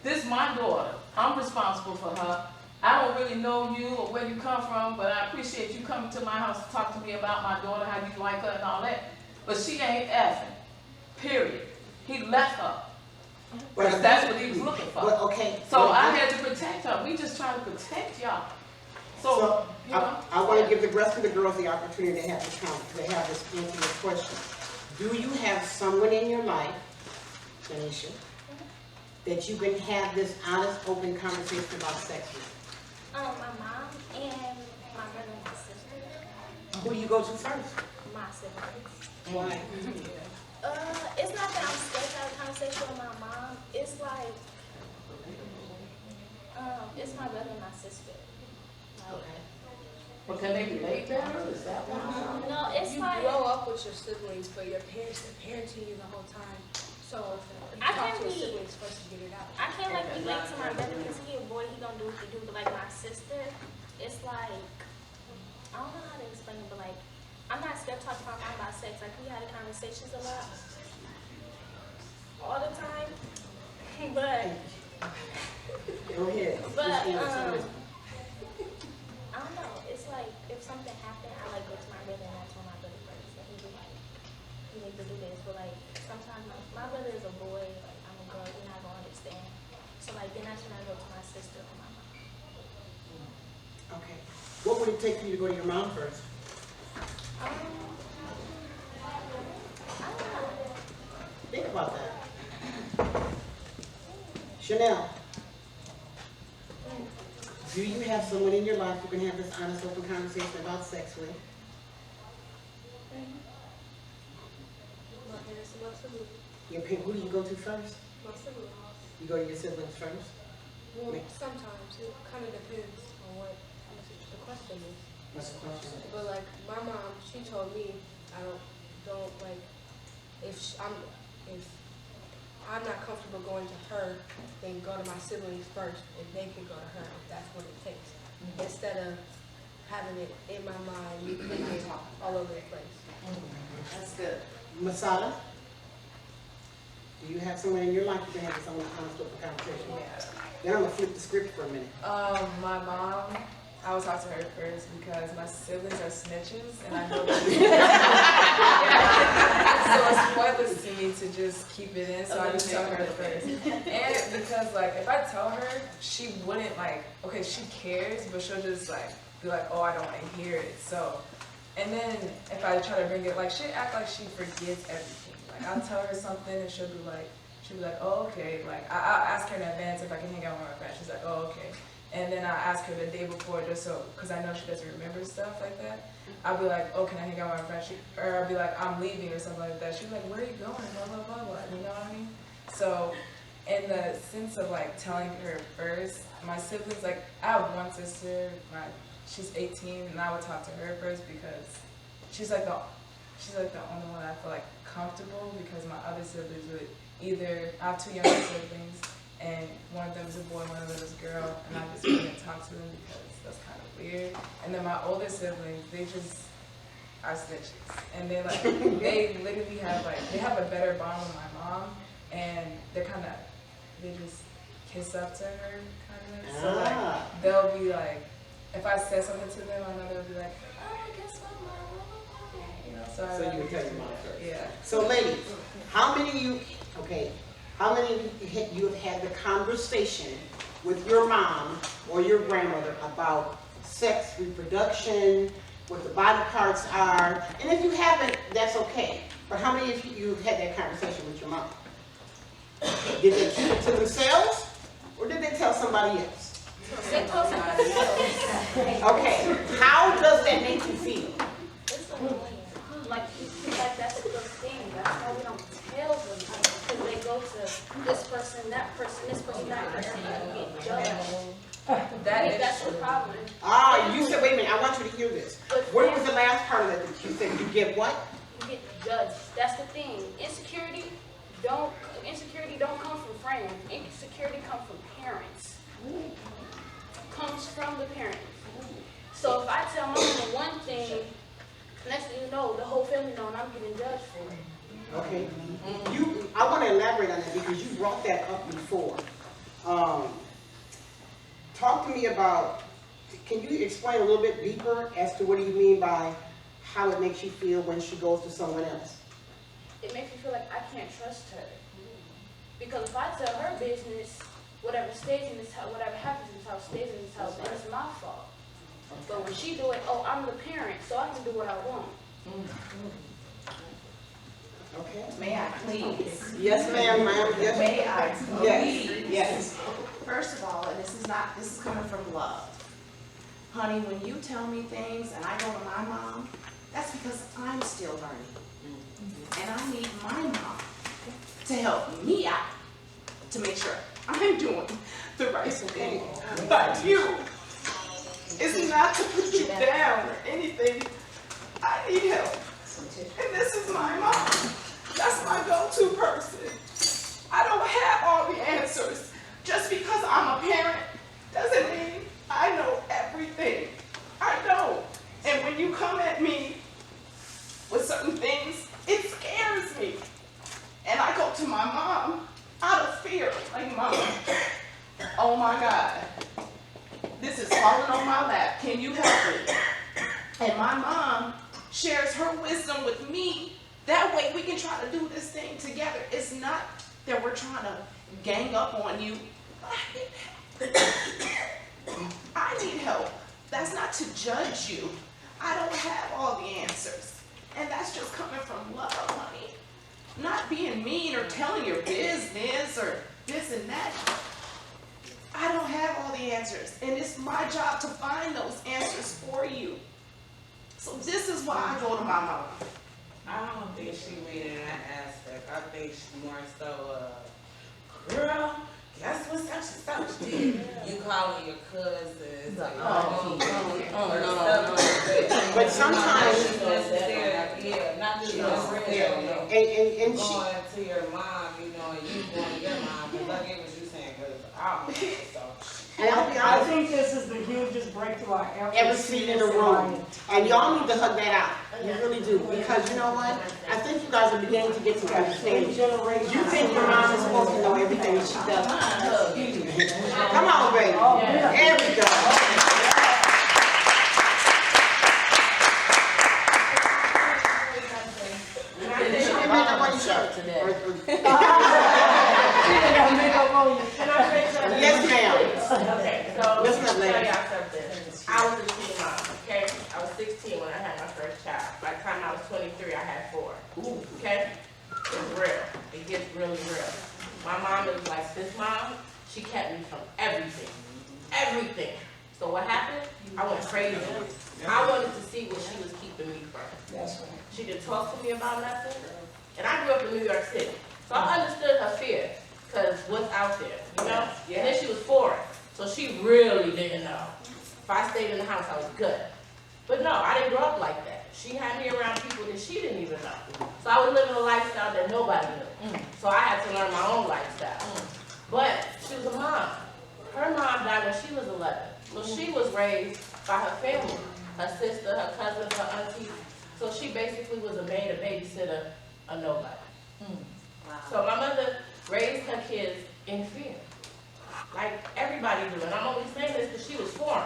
This is my daughter. I'm responsible for her. I don't really know you or where you come from, but I appreciate you coming to my house to talk to me about my daughter, how you like her and all that. But she ain't effing. Period. He left her. Because that's what he was looking for. Well, okay. So I had to protect her. We just trying to protect y'all. So you know. I want to give the rest of the girls the opportunity to have this answer this question. Do you have someone in your life, Tanisha, that you can have this honest, open conversation about sex with? My mom and my brother and my sister. Who do you go to first? My siblings. Why? It's not that I'm scared to have a conversation with my mom. It's like, it's my brother and my sister. Okay. Well, can they relate better? Is that what No, it's you like, grow up with your siblings, but your parents are parenting you the whole time. So you I talk can't to your be- siblings first to get it out. I can't like relate to my brother because he a boy, he gonna do what he do, but like my sister, it's like, I don't know how to explain it, but like, I'm not scared to talk to my mom about sex. Like, we had conversations a lot, all the time, but, Go ahead. but, Just answer it. I don't know, it's like, if something happened, I like go to my brother and I tell my brother first, and he be like, you need to do this, but like, sometimes my brother is a boy, like, I'm a girl, you're not gonna understand. So like, then that's when I go to my sister or my mom. Okay. What would it take for you to go to your mom first? I don't know. Think about that. Chanel, do you have someone in your life who can have this honest, open conversation about sex with? My parents are my siblings. Who do you go to first? My siblings. You go to your siblings first? Well, sometimes it kind of depends on what the question is. What's the question? But like my mom, she told me I don't like if I'm not comfortable going to her, then go to my siblings first, and they can go to her if that's what it takes. Instead of having it in my mind, me thinking all over the place. That's good. Masada? Do you have someone in your life you can have someone comes to a conversation? Then I'm gonna flip the script for a minute. My mom, I would talk to her first because my siblings are snitches and I know that. So it's pointless to me to just keep it in, so I just tell her first. And because like if I tell her, she wouldn't like, okay, she cares, but she'll just like be like, oh, I don't want to hear it. So, and then if I try to bring it, like she'll act like she forgets everything. Like I'll tell her something and she'll be like, oh, okay. Like I'll ask her in advance if I can hang out with my friends. She's like, oh, okay. And then I ask her the day before just so, because I know she doesn't remember stuff like that. I'll be like, oh, can I hang out with my friends? Or I'll be like, I'm leaving or something like that. She's like, where are you going? Blah, blah, blah, blah. You know what I mean? So in the sense of like telling her first, my siblings, like I have one sister, she's 18, and I would talk to her first because she's like the only one I feel like comfortable, because my other siblings would either, I have two younger siblings, and one of them is a boy, one of them is a girl, and I just wouldn't talk to them because that's kind of weird. And then my older siblings, they just are snitches, and they like, they literally have like, they have a better bond with my mom, and they just kiss up to her, kind of. So like, they'll be like, if I said something to them, I know they'll be like, oh, guess what, mom? You know, so you would tell your mom first. Yeah. So ladies, how many of you have had the conversation with your mom or your grandmother about sex, reproduction, what the body parts are? And if you haven't, that's okay. But how many of you have had that conversation with your mom? Did they keep it to themselves or did they tell somebody else? They told somebody else. Okay, how does that make you feel? It's annoying. Like that's a good thing. That's why we don't tell them. Because they go to this person, that person, this person, that person, and get judged. That's the problem. You said, wait a minute, I want you to hear this. What was the last part of that that you said? You get what? You get judged. That's the thing. Insecurity don't come from friends. Insecurity comes from parents. Comes from the parents. So if I tell mama one thing, next thing you know, the whole family know, and I'm getting judged for it. Okay. I want to elaborate on that because you brought that up before. Talk to me about, can you explain a little bit deeper as to what do you mean by how it makes you feel when she goes to someone else? It makes me feel like I can't trust her. Because if I tell her business, whatever stays in this house, whatever happens in this house stays in this house, and it's my fault. But when she do it, oh, I'm the parent, so I can do what I want. Okay. May I please? Yes, ma'am, yes. May I please? Yes. First of all, and this is coming from love. Honey, when you tell me things and I go to my mom, that's because I'm still learning. And I need my mom to help me out to make sure I'm doing the right thing by you. It's not to put you down or anything. I need help. And this is my mom. That's my go-to person. I don't have all the answers. Just because I'm a parent doesn't mean I know everything. I don't. And when you come at me with certain things, it scares me. And I go to my mom out of fear, like, Mom, oh my God, this is falling on my lap. Can you help me? And my mom shares her wisdom with me. That way we can try to do this thing together. It's not that we're trying to gang up on you. I need help. That's not to judge you. I don't have all the answers. And that's just coming from love, honey. Not being mean or telling your business or this and that. I don't have all the answers. And it's my job to find those answers for you. So this is why I go to my mom. I don't think she made it in that aspect. I think she more so, girl, guess what such and such did? You calling your cousins, like, But sometimes, not just and she going to your mom, you know, and you going to your mom, because I get what you're saying, because I'm so. And I'll be I honest, think this is the hugest breakthrough I ever seen in a room. And y'all need to hug that out. You really do. Because you know what? I think you guys guys are beginning to get together. You think your mom is supposed to know everything that she does. Come on, baby. There we go. Yes, ma'am. Okay, so, Listen up, tell lady. y'all something. I was a teen mom, okay? I was 16 when I had my first child. By the time I was 23, I had 4. Okay? It's real. It gets really real. My mom is like this mom. She kept me from everything. Everything. So what happened? I went crazy. I wanted to see what she was keeping me from. That's right. She didn't talk to me about nothing. And I grew up in New York City. So I understood her fear. Because what's out there, you know? And then she was foreign. So she really didn't know. If I stayed in the house, I was good. But no, I didn't grow up like that. She had me around people that she didn't even know. So I was living a lifestyle that nobody knew. So I had to learn my own lifestyle. But she was a mom. Her mom died when she was 11. So she was raised by her family. Her sister, her cousins, her aunties. So she basically was a maid, a babysitter, a nobody. So my mother raised her kids in fear. Like everybody do. And I'm only saying this because she was foreign.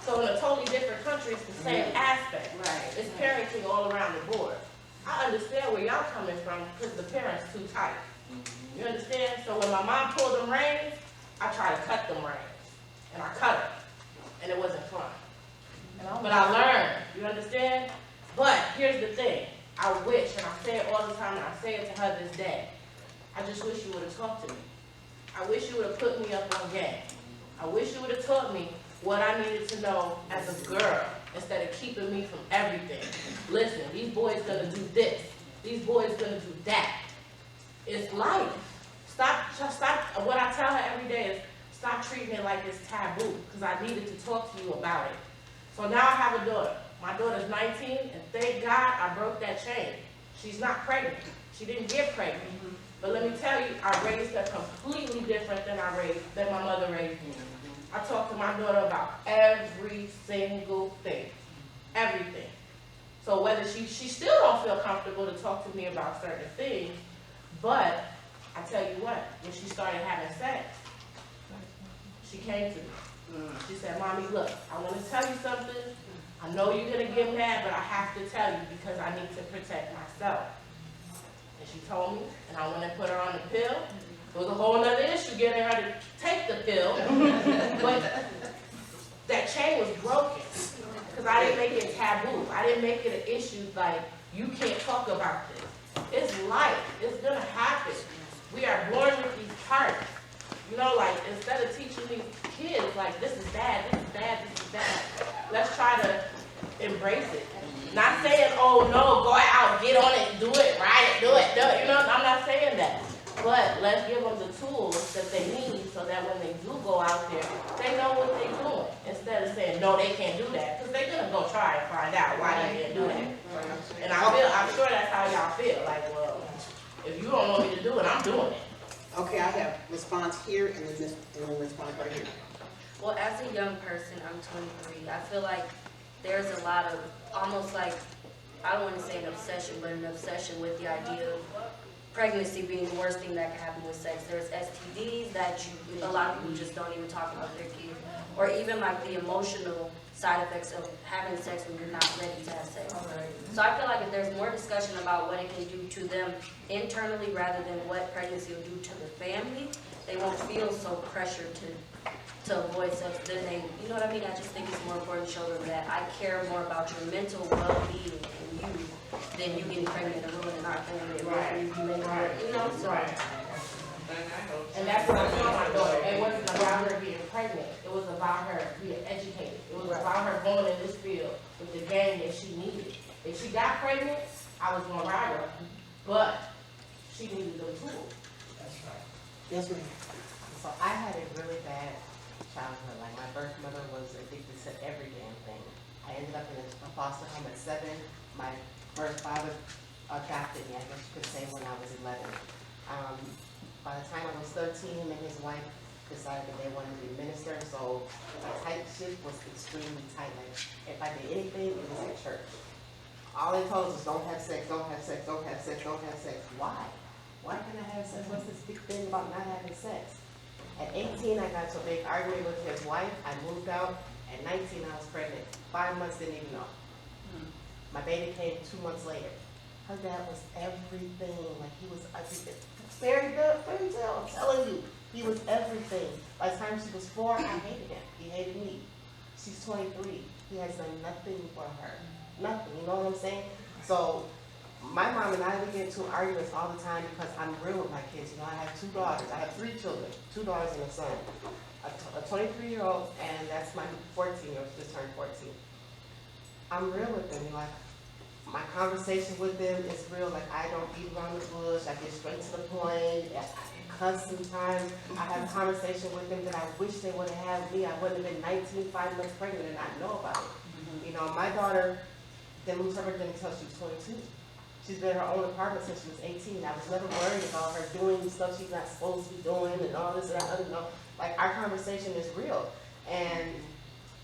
So in a totally different country, it's the same aspect. Right. It's parenting all around the board. I understand where y'all coming from because the parents too tight. You understand? So when my mom pulled them reins, I tried to cut them reins. And I cut them. And it wasn't fun. But I learned. You understand? But here's the thing. I wish, and I say it all the time, and I say it to her this day, I just wish you would have talked to me. I wish you would have put me up on game. I wish you would have taught me what I needed to know as a girl instead of keeping me from everything. Listen, these boys gonna do this. These boys gonna do that. It's life. Stop. What I tell her every day is stop treating it like it's taboo because I needed to talk to you about it. So now I have a daughter. My daughter's 19 and thank God I broke that chain. She's not pregnant. She didn't get pregnant. But let me tell you, I raised her completely different than my mother raised me. I talk to my daughter about every single thing. Everything. So whether she still don't feel comfortable to talk to me about certain things, but I tell you what, when she started having sex, she came to me. She said, Mommy, look, I want to tell you something. I know you're going to get mad, but I have to tell you because I need to protect myself. And she told me, and I went and put her on the pill. It was a whole other issue getting her to take the pill. But that chain was broken because I didn't make it taboo. I didn't make it an issue like, you can't talk about this. It's life. It's going to happen. We are born with these parts. You know, like, instead of teaching these kids, like, this is bad, this is bad, this is bad, let's try to embrace it. Not saying, oh, no, go out, get on it, do it, ride it, do it. You know, I'm not saying that. But let's give them the tools that they need so that when they do go out there, they know what they're doing. Instead of saying, no, they can't do that. Because they're going to go try and find out why they didn't do that. And I'm sure that's how y'all feel. Like, well, if you don't want me to do it, I'm doing it. Okay, I have response here and then response right here. Well, as a young person, I'm 23. I feel like there's a lot of, almost like, I don't want to say an obsession, but an obsession with the idea of pregnancy being the worst thing that can happen with sex. There's STDs that a lot of people just don't even talk about their kids, or even like the emotional side effects of having sex when you're not ready to have sex. So I feel like if there's more discussion about what it can do to them internally rather than what pregnancy will do to the family, they won't feel so pressured to avoid sex than they, you know what I mean? I just think it's more important to show them that I care more about your mental well-being and you than you getting pregnant and ruining our family. You know, so. And that's what I told my daughter. It wasn't about her getting pregnant. It was about her being educated. It was about her going in this field with the game that she needed. If she got pregnant, I was going to ride her. But she needed the tools. That's right. Yes, ma'am. So I had a really bad childhood. Like my birth mother was addicted to every damn thing. I ended up in a foster home at 7. My birth father adopted me, I guess you could say, when I was 11. By the time I was 13, him and his wife decided that they wanted to be ministers, so my tight shit was extremely tight. Like, if I did anything, it was at church. All they told us was don't have sex, don't have sex, don't have sex, don't have sex. said, what's this big thing about not having sex? At 18, I got into a big argument with his wife. I moved out. At 19, I was pregnant. 5 months, didn't even know. My baby came 2 months later. Her dad was everything. Like, he was, I think, fairy tale, I'm telling you. He was everything. By the time she was 4, I hated him. He hated me. She's 23. He has done nothing for her. Nothing, you know what I'm saying? So, my mom and I, we get into arguments all the time because I'm real with my kids. You know, I have 2 daughters. I have 3 children, 2 daughters and a son. A 23-year-old, and that's my 14-year-old, just turned 14. I'm real with them. You know, like, my conversation with them is real. Like, I don't beat around the bush. I get straight to the point. I cuss sometimes. I have a conversation with them that I wish they would have had me. I wouldn't have been 19, 5 months pregnant and not know about it. You know, my daughter didn't lose her virginity until she was 22. She's been in her own apartment since she was 18. I was never worried about her doing stuff she's not supposed to be doing and all this and that. You know, like, our conversation is real. And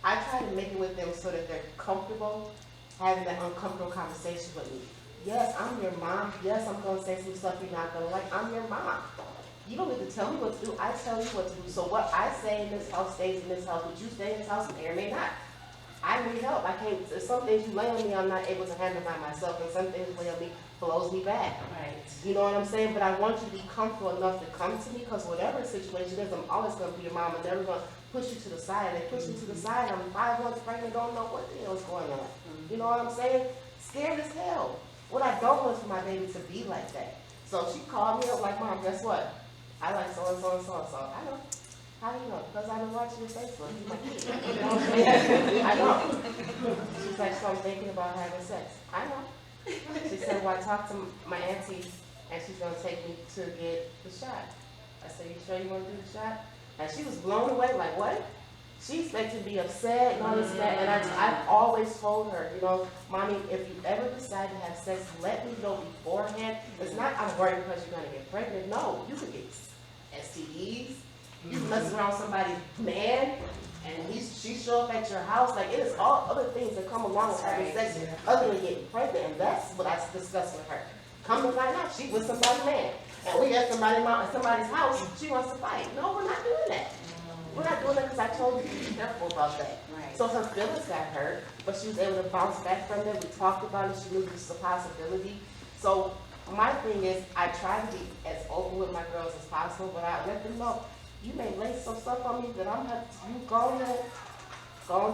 I try to make it with them so that they're comfortable having that uncomfortable conversation with me. Yes, I'm your mom. Yes, I'm going to say some stuff you're not going to like. I'm your mom. You don't need to tell me what to do. I tell you what to do. So what I say in this house stays in this house. What you say in this house may or may not. I need help. I can't, some things you lay on me, I'm not able to handle by myself, and some things lay on me blows me back. Right. You know what I'm saying? But I want you to be comfortable enough to come to me, because whatever situation is, I'm always going to be your mom. I'm never going to push you to the side. They push me to the side. I'm 5 months pregnant, don't know what the hell's going on. You know what I'm saying? Scared as hell. What I don't want is for my baby to be like that. So she called me up like, Mom, guess what? I like so and so and so and so. I know. How do you know? Because I've been watching your Facebook. You my kid. You know what I'm saying? I know. She's like, so I'm thinking about having sex. I know. She said, well, I talked to my auntie, and she's going to take me to get the shot. I said, you sure you want to do the shot? And she was blown away, like, what? She expected to be upset and all this and that. And I've always told her, you know, Mommy, if you ever decide to have sex, let me know beforehand. It's not, I'm worried because you're going to get pregnant. No, you could get STDs. You mess around somebody's man, and she show up at your house. Like, it is all other things that come along with having sex other than getting pregnant, and that's what I discussed with her. Come to find out, she with somebody's man, and we at somebody's house, she wants to fight. No, we're not doing that. We're not doing that because I told you to be careful about that. Right. So her feelings got hurt, but she was able to bounce back from it. We talked about it. She knew this was a possibility. So my thing is, I try to be as open with my girls as possible, but I let them know, you may lay some stuff on me that I'm have you go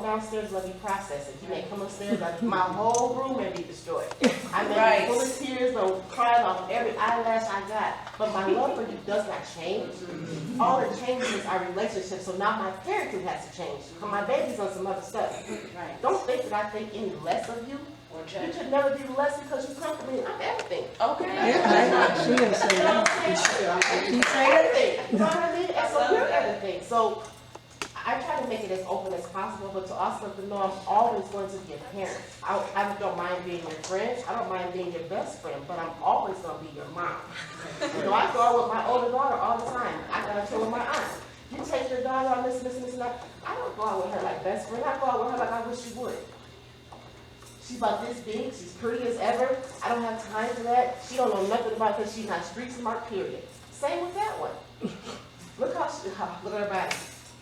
downstairs, let me process it. You may come upstairs, like my whole room may be destroyed. I may be full of tears, or crying off every eyelash I got. But my love for you does not change. All it changes is our relationship. So now my parenting has to change. Because my baby's on some other stuff. Right. Don't think that I think any less of you. You should never be less because you come to me. I'm everything. Okay. Yeah, she didn't say that. She said everything. You know what I mean? And so you're everything. So I try to make it as open as possible, but to also to know I'm always going to be a parent. I don't mind being your friend. I don't mind being your best friend, but I'm always going to be your mom. You know, I go out with my older daughter all the time. I got to tell my aunt, you take your daughter on this, and that. I don't go out with her like best friend. I go out with her like I wish you would. She's about this big. She's pretty as ever. I don't have time for that. She don't know nothing about it because she's not street smart, period. Same with that one. Look at her body.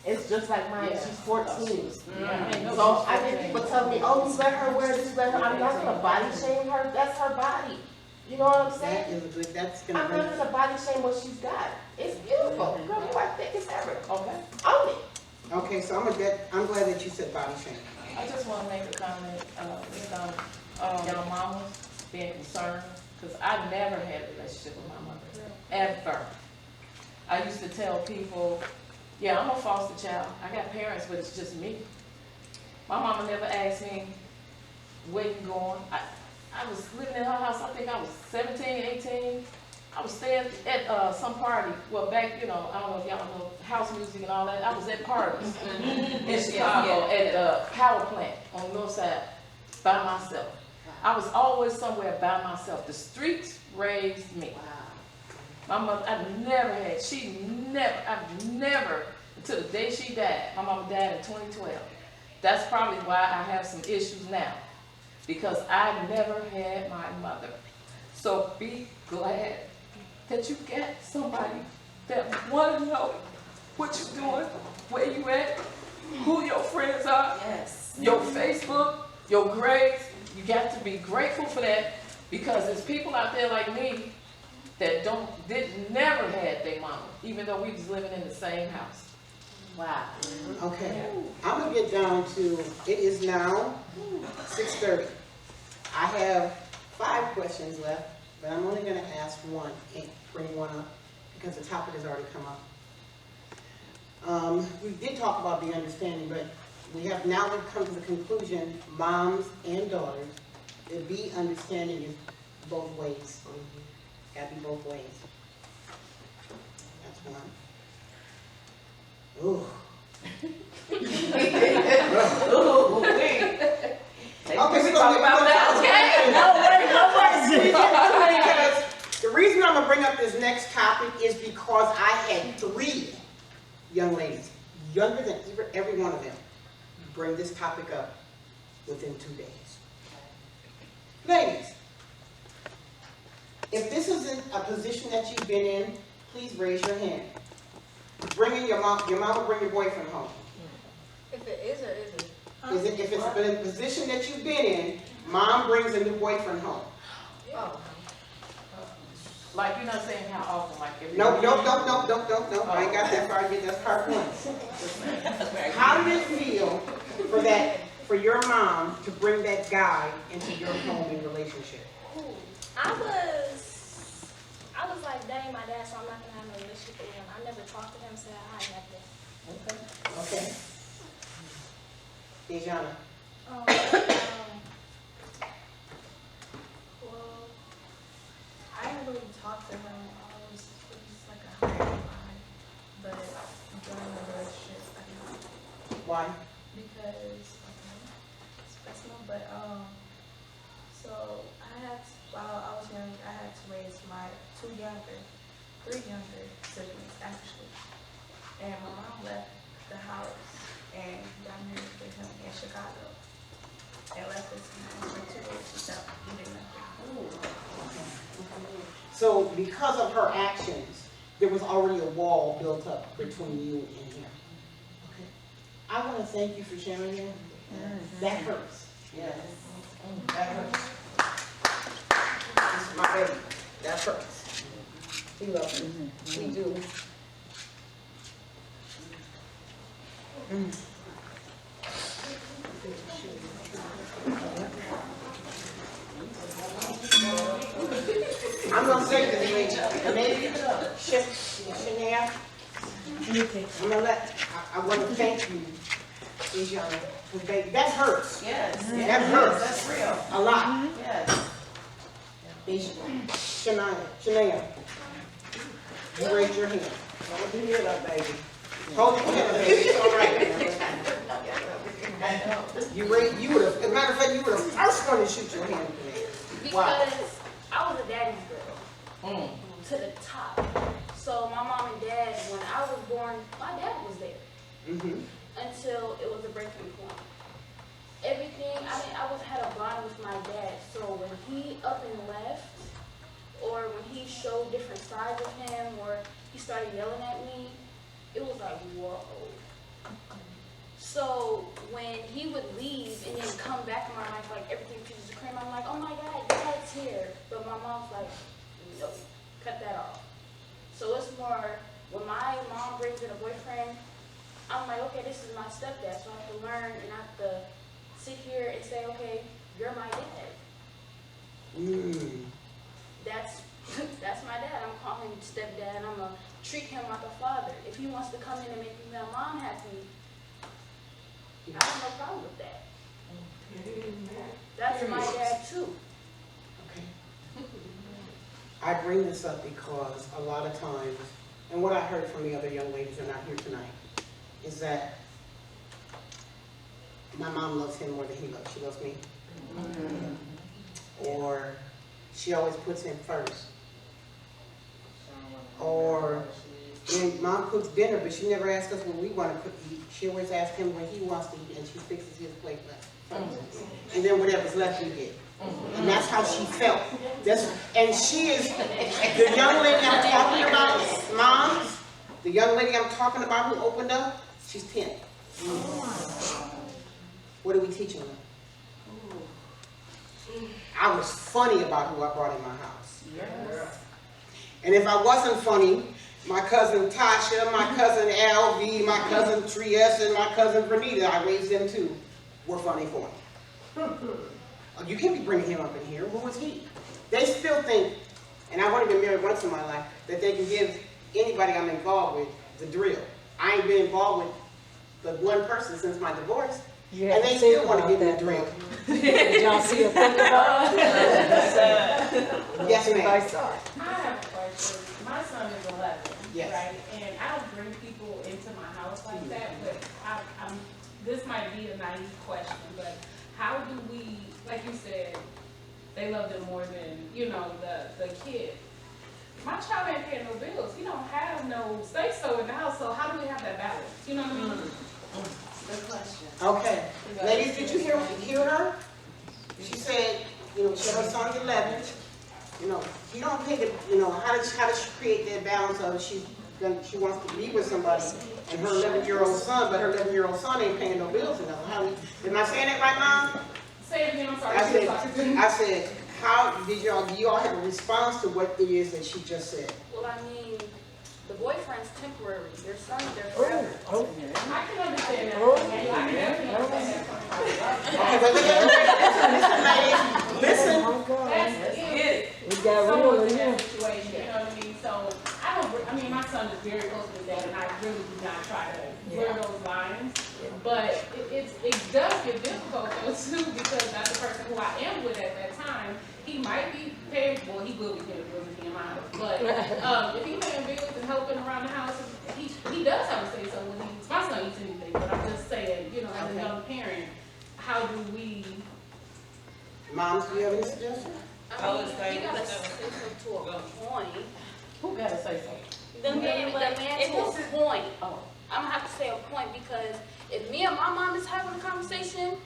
It's just like mine. Yeah. She's 14. Yeah. So I think people tell me, oh, you let her wear this, let her. I'm not going to body shame her. That's her body. You know what I'm saying? That is good. I'm not going to body shame what she's got. It's beautiful. Girl, you are thick as ever. Okay. Own it. Okay, so I'm glad that you said body shame. I just want to make a comment with y'all mamas being concerned, because I never had a relationship with my mother, ever. I used to tell people, yeah, I'm a foster child. I got parents, but it's just me. My mama never asked me, where you going? I was living in her house, I think I was 17, 18. I was staying at some party. Well, back, you know, I don't know if y'all know house music and all that. I was at parties in Chicago at the power plant on the north side by myself. I was always somewhere by myself. The streets raised me. My mother, I've never, until the day she died. My mama died in 2012. That's probably why I have some issues now, because I never had my mother. So be glad that you get somebody that want to know what you're doing, where you at, who your friends are, Yes. your Facebook, your grades. You got to be grateful for that, because there's people out there like me that never had their mama, even though we was living in the same house. Wow. Okay, I'm gonna get down to, it is now 6:30. I have 5 questions left, but I'm only gonna ask one and bring one up because the topic has already come up. We did talk about the understanding, but we have now come to the conclusion, moms and daughters, that be understanding is both ways. Gotta be both ways. That's one. Ooh. Ooh, wait. Okay, we're gonna talk about that. Okay. Because the reason I'm gonna bring up this next topic is because I had 3 young ladies, younger than every one of them, bring this topic up within 2 days. Ladies, if this isn't a position that you've been in, please raise your hand. Bringing your mom will bring your boyfriend home. If it is or isn't? Is it, if it's been a position that you've been in, mom brings a new boyfriend home. Oh. Like, you're not saying how often, like every No, week? I ain't got that far yet, that's part 1. How did it feel for your mom to bring that guy into your home and relationship? I was like, that ain't my dad, so I'm not gonna have no relationship with him. I never talked to him, said hi, nothing. Okay. Dejana. Well, I didn't really talk to him. It was like a higher line. But during the relationship, I didn't. Why? Because, it's personal, but, so while I was young, I had to raise my 3 younger siblings, actually. And my mom left the house and got married with him in Chicago. And left us for 2 years without eating nothing. So because of her actions, there was already a wall built up between you and him. Okay. I want to thank you for sharing that. That hurts. Yes. That hurts. This is my baby. That hurts. We love him. We do. I'm gonna say this, maybe Shania, I'm gonna I wanna thank you, Dejana, because baby, that hurts. Yes. That hurts. That's real. A lot. Yes. Shania, you raise your hand. Hold your head up, baby. Hold your head up, baby. It's all right. You would have, as a matter of fact, you were the first one to shoot your hand. Why? Because I was a daddy's girl. To the top. So my mom and dad, when I was born, my dad was there. Until it was a breaking point. Everything, I had a bond with my dad. So when he up and left, or when he showed different sides of him, or he started yelling at me, it was like, whoa. So when he would leave and then come back in my life, like everything peaches and cream, I'm like, oh my God, Dad's here. But my mom's like, no, cut that off. So it's more, when my mom brings in a boyfriend, I'm like, okay, this is my stepdad, so I have to learn and I have to sit here and say, okay, you're my dad. That's my dad. I'm calling him stepdad, and I'm gonna treat him like a father. If he wants to come in and make me and mom happy, I have no problem with that. That's my dad too. Okay. I bring this up because a lot of times, and what I heard from the other young ladies who are not here tonight, is that my mom loves him more than he loves. She loves me. Or she always puts him first. Or when mom cooks dinner, but she never asks us when we want to eat. She always asks him when he wants to eat, and she fixes his plate first. And then whatever's left we get. And that's how she felt. And she is the young lady I'm young lady I'm talking about who opened up, she's 10. What are we teaching her? I was funny about who I brought in my house. Yes. And if I wasn't funny, my cousin Tasha, my cousin LV, my cousin Trieste, and my cousin Bernita, I raised them too, were funny for me. You can't be bringing him up in here. Who was he? They still think, and I've only been married once in my life, that they can give anybody I'm involved with the drill. I ain't been involved with the one person since my divorce, and they still want to give me the drill. Did y'all see a thing about it? Yes, ma'am. I have a question. My son is 11, Yes. right? And I don't bring people into my house like that, but I'm, this might be a naive question, but how do we, like you said, they love them more than, you know, the kid. My child ain't paying no bills. He don't have no say-so in the house, so how do we have that balance? You know what I mean? Good question. Okay. Ladies, did you hear her? She said, you know, her son's 11. You know, he don't pay the, you know, how does she create that balance of she wants to be with somebody and her 11-year-old son, but her 11-year-old son ain't paying no bills or nothing. Am I saying that right, Mom? Say it again, I'm sorry. I said, how did do you all have a response to what it is that she just said? Well, I mean, the boyfriend's temporary. Your son's there forever. I can understand that. I can definitely understand that. Listen. That's it. We got Someone's real in in that situation, you know what I mean? So, I mean, my son is very close to that, and I really do not try to blur those lines. But it does get difficult, though, too, because that's the person who I am with at that time. He might be paying, well, he will be paying bills if he in my house. But if he's paying bills and helping around the house, he does have a say so when my son eats anything. But I'm just saying, you know, as a young parent, how do we... Moms, do you have any suggestions? I mean, you gotta say so to a point. Who gotta say so? The man to a point. I'm gonna have to say a point because if me and my mom is having a conversation,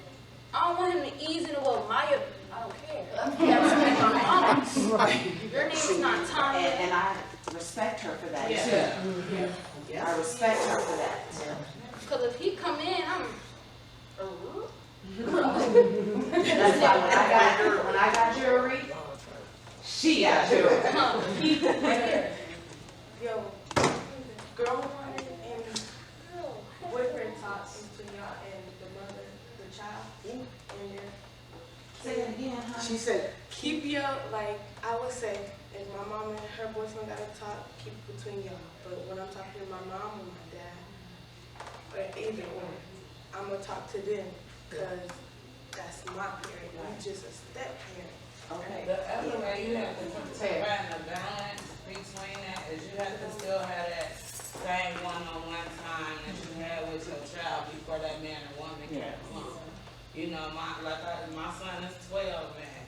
I don't want him to ease into what Maya. I don't care. That's my mom. Right. Your name is not Tanya. And I respect her for that too. Yeah. I respect her for that. Because if he come in, I'm. That's why when I got jewelry, she got jewelry. Yo, girlfriend and boyfriend talks between y'all and the mother, the child, and their. Say it again, honey. She said, Keep your, like, I would say, if my mom and her boyfriend gotta talk, keep it between y'all. But when I'm talking to my mom or my dad, or either or, I'm gonna talk to them, because that's my parent. I'm just a step parent. Okay. The other way you have to find a balance between that is you have to still have that same one-on-one time that you had with your child before that man or woman came along. You know, my son is 12, man.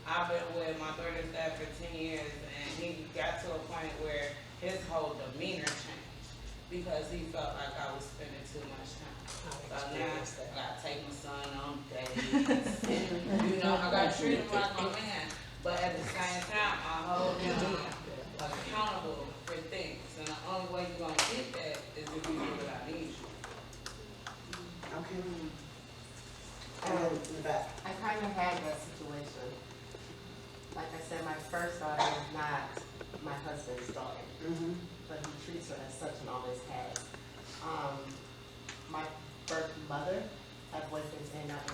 I've been with my daughter's dad for 10 years, and he got to a point where his whole demeanor changed because he felt like I was spending too much time. So now I gotta take my son on dates, and, you know, I gotta treat him like my man. But at the same time, I hold him accountable for things, and the only way you're gonna get that is if you do what I need you. okay. I kind of had that situation. Like I said, my first daughter is not my husband's daughter, but he treats her as such and always has. My birth mother had boyfriends in and out.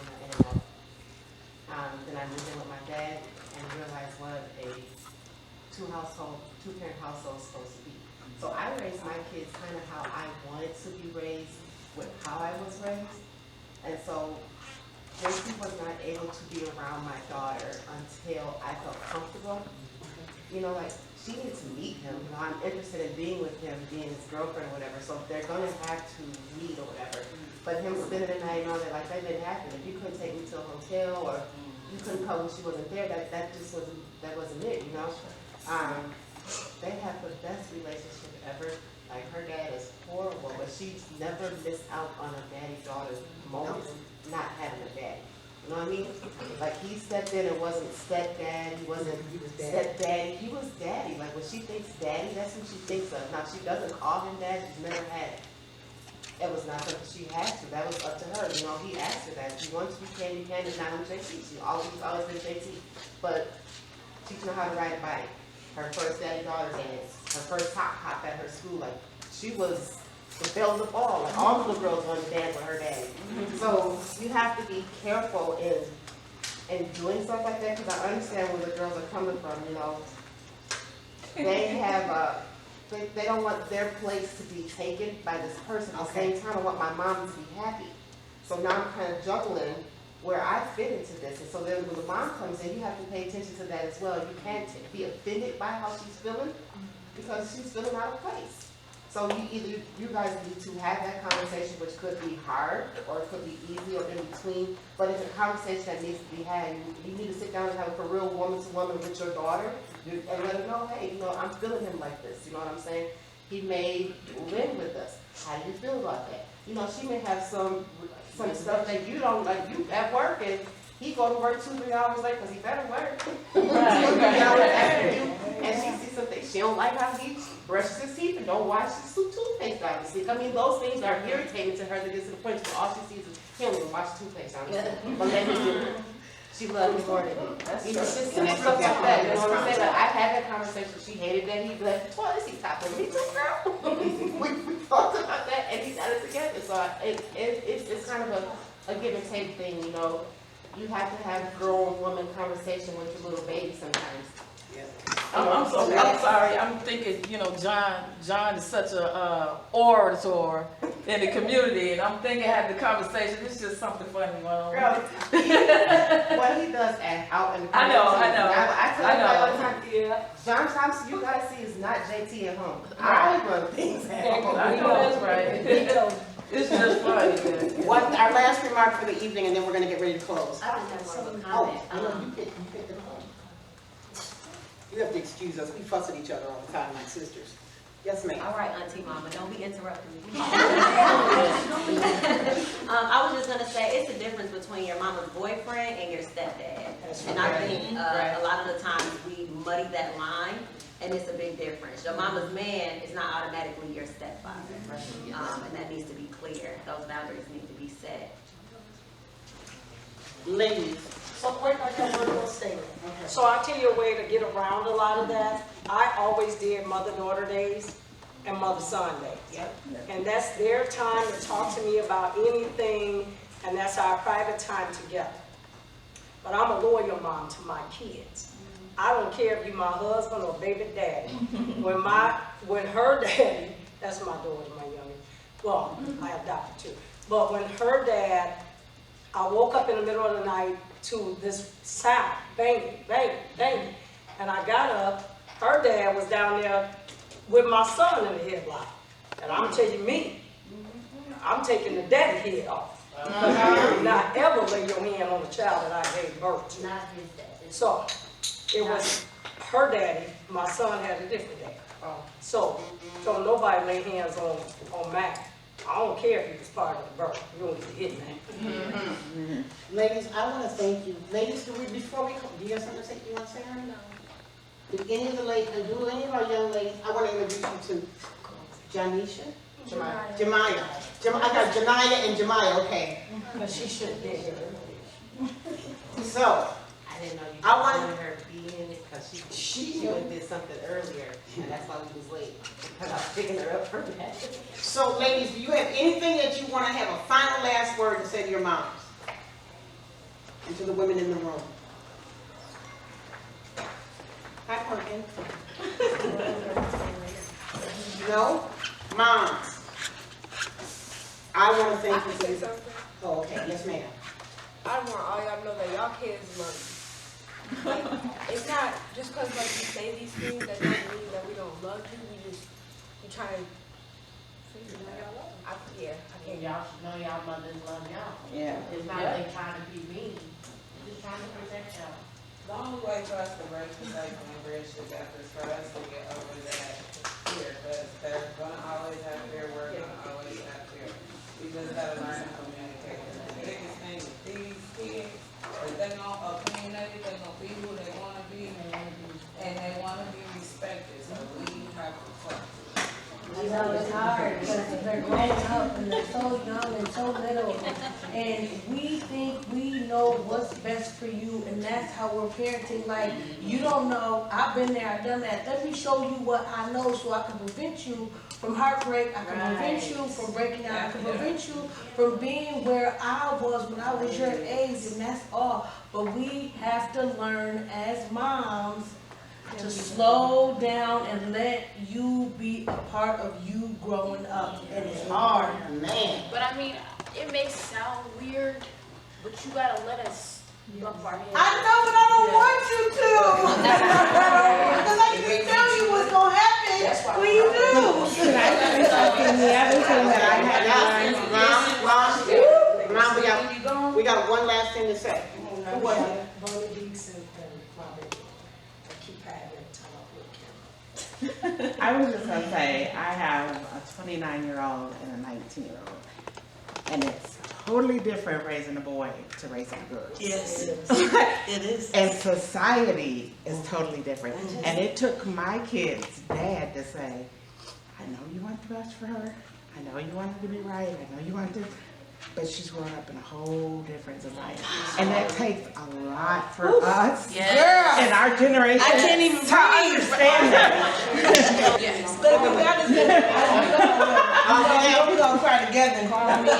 Then I moved in with my dad and realized what a two-parent household is supposed to be. So I raised my kids kind of how I wanted to be raised with how I was raised. And so Gracie was not able to be around my daughter until I felt comfortable. You know, like, she needed to meet him. You know, I'm interested in being with him, being his girlfriend or whatever, so they're gonna have to meet or whatever. But him spending the night and all that, like, that didn't happen. If you couldn't take me to a hotel or you couldn't come when she wasn't there, that just wasn't it, you know? They have the best relationship ever. Like, her dad is horrible, but she's never missed out on a daddy-daughter moment, not having a daddy. You know what I mean? Like, he stepped in and wasn't stepdad, he wasn't stepdaddy, he was daddy. Like, when she thinks daddy, that's who she thinks of. Now, she doesn't call him dad, she's never had it. It was not something she had to, that was up to her. You know, he asked her that. If you want to be Candy, Candy's not on JT. She's always been JT. But teaching her how to ride a bike, her first daddy-daughter dance, her first top hop at her school, like, she was the belle of the ball. Like, all the little girls wanted to dance with her daddy. So you have to be careful in doing stuff like that, because I understand where the girls are coming from, you know. They have, they don't want their place to be taken by this person. At the same time, I want my mom to be happy. So now I'm kind of juggling where I fit into this. And so then when the mom comes in, you have to pay attention to that as well. You can't be offended by how she's feeling, because she's feeling out of place. So you guys need to have that conversation, which could be hard, or it could be easy, or in between. But it's a conversation that needs to be had. You need to sit down and have it for real, woman to woman, with your daughter, and let her know, hey, you know, I'm feeling him like this. You know what I'm saying? He may live with us. How do you feel about that? You know, she may have some stuff that you don't like. You at work, and he go to work 2-3 hours late because he better work. 2-3 hours after you, and she sees something she don't like how he brushes his teeth and don't wash his toothpaste down his sink. I mean, those things are irritating to her that gets to the point where all she sees is he don't even wash toothpaste down his sink. But let me do it. She loves me more than me. You know, it's just stuff like that. You know what I'm saying? Like, I've had that conversation. She hated that he'd be like, well, this he topping me too, girl. we talked about that, and he got it together. So it's kind of a give and take thing, you know. You have to have grown woman conversation with your little baby sometimes. I'm sorry. I'm thinking, you know, John is such a orator in the community, and I'm thinking having the conversation. It's just something funny going on. Well, he does act out in the community. I know. I tell you all the time. Yeah. John Thompson, you gotta see, is not JT at home. I run things at home. I know that's right. It's just funny. What our last remark for the evening, and then we're going to get ready to close. I just have more of a comment. You picked it up. You have to excuse us. We fuss at each other all the time like sisters. Yes, ma'am. All right, Auntie Mama, don't be interrupting me. I was just gonna say, it's the difference between your mama's boyfriend and your stepdad. And I think a lot of the times we muddy that line, and it's a big difference. Your mama's man is not automatically your stepfather. And that needs to be clear. Those boundaries need to be set. Ladies. So quick, I got one more statement. So I'll tell you a way to get around a lot of that. I always did mother-daughter days and mother-son days. And that's their time to talk to me about anything, and that's our private time together. But I'm a loyal mom to my kids. I don't care if you're my husband or baby daddy. When her daddy, that's my daughter, my youngest. Well, I adopted too. But when her dad, I woke up in the middle of the night to this sound, banging, banging, banging. And I got up, her dad was down there with my son in the headlock. And I'm telling me, I'm taking the daddy head off. You do not ever lay your hand on a child that I gave birth to. Not his daddy. So, it was her daddy, my son had a different dad. So don't nobody lay hands on Mac. I don't care if he was part of the birth. You don't get to hit Mac. Ladies, I want to thank you. Ladies, before we come, do you have something to say? You want to say, honey? No. Do any of the ladies, do any of our young ladies, I want to introduce you to Janisha? Jemiah. I got Janiyah and Jemiah, okay. But she should be here. So, I didn't know you I wanted her to be in it because she did something earlier, and that's why we was late, because I was picking her up for that. So, ladies, do you have anything that you want to have a final last word to say to your moms? And to the women in the room? Hi, Pumpkin. No? Moms. I want to thank you for this. Oh, okay. Yes, ma'am. I want all y'all to know that y'all kids love you. Like, it's not just because like we say these things that don't mean that we don't love you. We try to figure it out. I can't. Y'all should know y'all mothers love y'all. Yeah. It's not they trying to be mean. They're just trying to protect y'all. The only way for us to break the cycle and bridge the gap is for us to get over that fear, because they're gonna always have fear, we're gonna always have fear. We just gotta learn to communicate. The biggest thing with these kids You know, it's hard because they're growing up and they're so young and so little. And we think we know what's best for you, and that's how we're parenting. Like, you don't know, I've been there, I've done that. Let me show you what I know so I can prevent you from heartbreak. I can prevent you from breaking down. I can prevent you from being where I was when I was your age, and that's all. But we have to learn as moms to slow down and let you be a part of you growing up. And it's hard, man. But I mean, it may sound weird, but you gotta let us bump our heads. I know, but I don't want you to. Because I can tell you what's gonna happen when you do. Can I say something? The other thing that I had learned. Mom, we got one last thing to say. Who was it? Bonnie Deeks and my baby. I keep having to time up with camera. I was just gonna say, I have a 29-year-old and a 19-year-old. And it's totally different raising a boy to raising a girl. Yes, it is. And society is totally different. And it took my kid's dad to say, I know you want the best for her. I know you want her to be right. I know you want to, but she's growing up in a whole different society. And that takes a lot for us in our generation I can't even to understand that. We're gonna cry together and call me.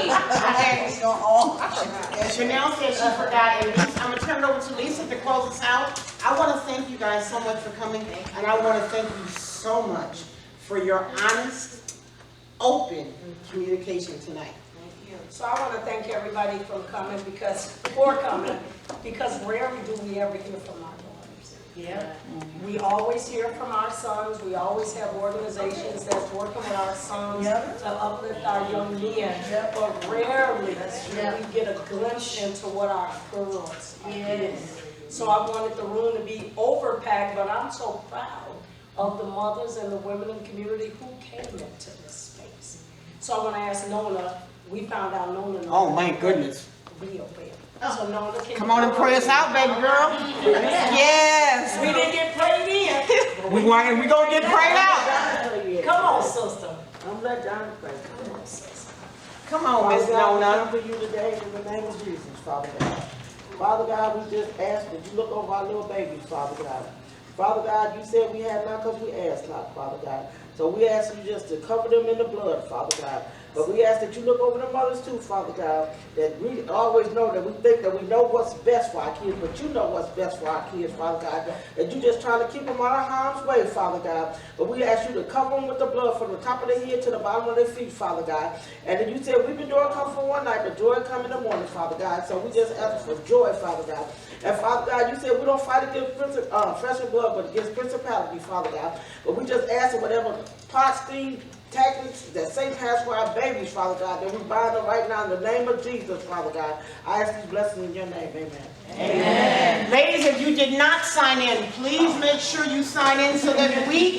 Chanel said she forgot, and I'm gonna turn it over to Lisa to close us out. I wanna thank you guys so much for coming, and I wanna thank you so much for your honest, open communication tonight. So I want to thank everybody for coming, because rarely do we ever hear from our daughters. Yeah. We always hear from our sons. We always have organizations that's working with our sons to uplift our young men. But rarely do we get a glimpse into what our girls are. So I wanted the room to be overpacked, but I'm so proud of the mothers and the women in the community who came into this space. So I want to ask Nona. We found out Nona. Oh, my goodness. Real well. So Nona, can Come on and pray us out, baby girl. Yes. We didn't get prayed in. We gonna get prayed out. Come on, sister. I'm let John pray. Come on, sister. Come on, Miss Father God, Nona. we come to you today in the name of Jesus, Father God. Father God, we just ask that you look over our little babies, Father God. Father God, you said we had not because we asked not, Father God. So we ask you just to cover them in the blood, Father God. But we ask that you look over the mothers too, Father God, that we always know that we think that we know what's best for our kids, but you know what's best for our kids, Father God. That you just trying to keep them out of harm's way, Father God. But we ask you to cover them with the blood from the top of their head to the bottom of their feet, Father God. And then you said we've been doing come for one night, but joy come in the morning, Father God. So we just ask for joy, Father God. And Father God, you said we don't fight against flesh and blood, but against principality, Father God. But we just ask that whatever plots, schemes, tactics that Satan has for our babies, Father God, that we bind them right now in the name of Jesus, Father God. I ask these blessings in your name. Amen. Amen. Ladies, if you did not sign in, please make sure you sign in so that we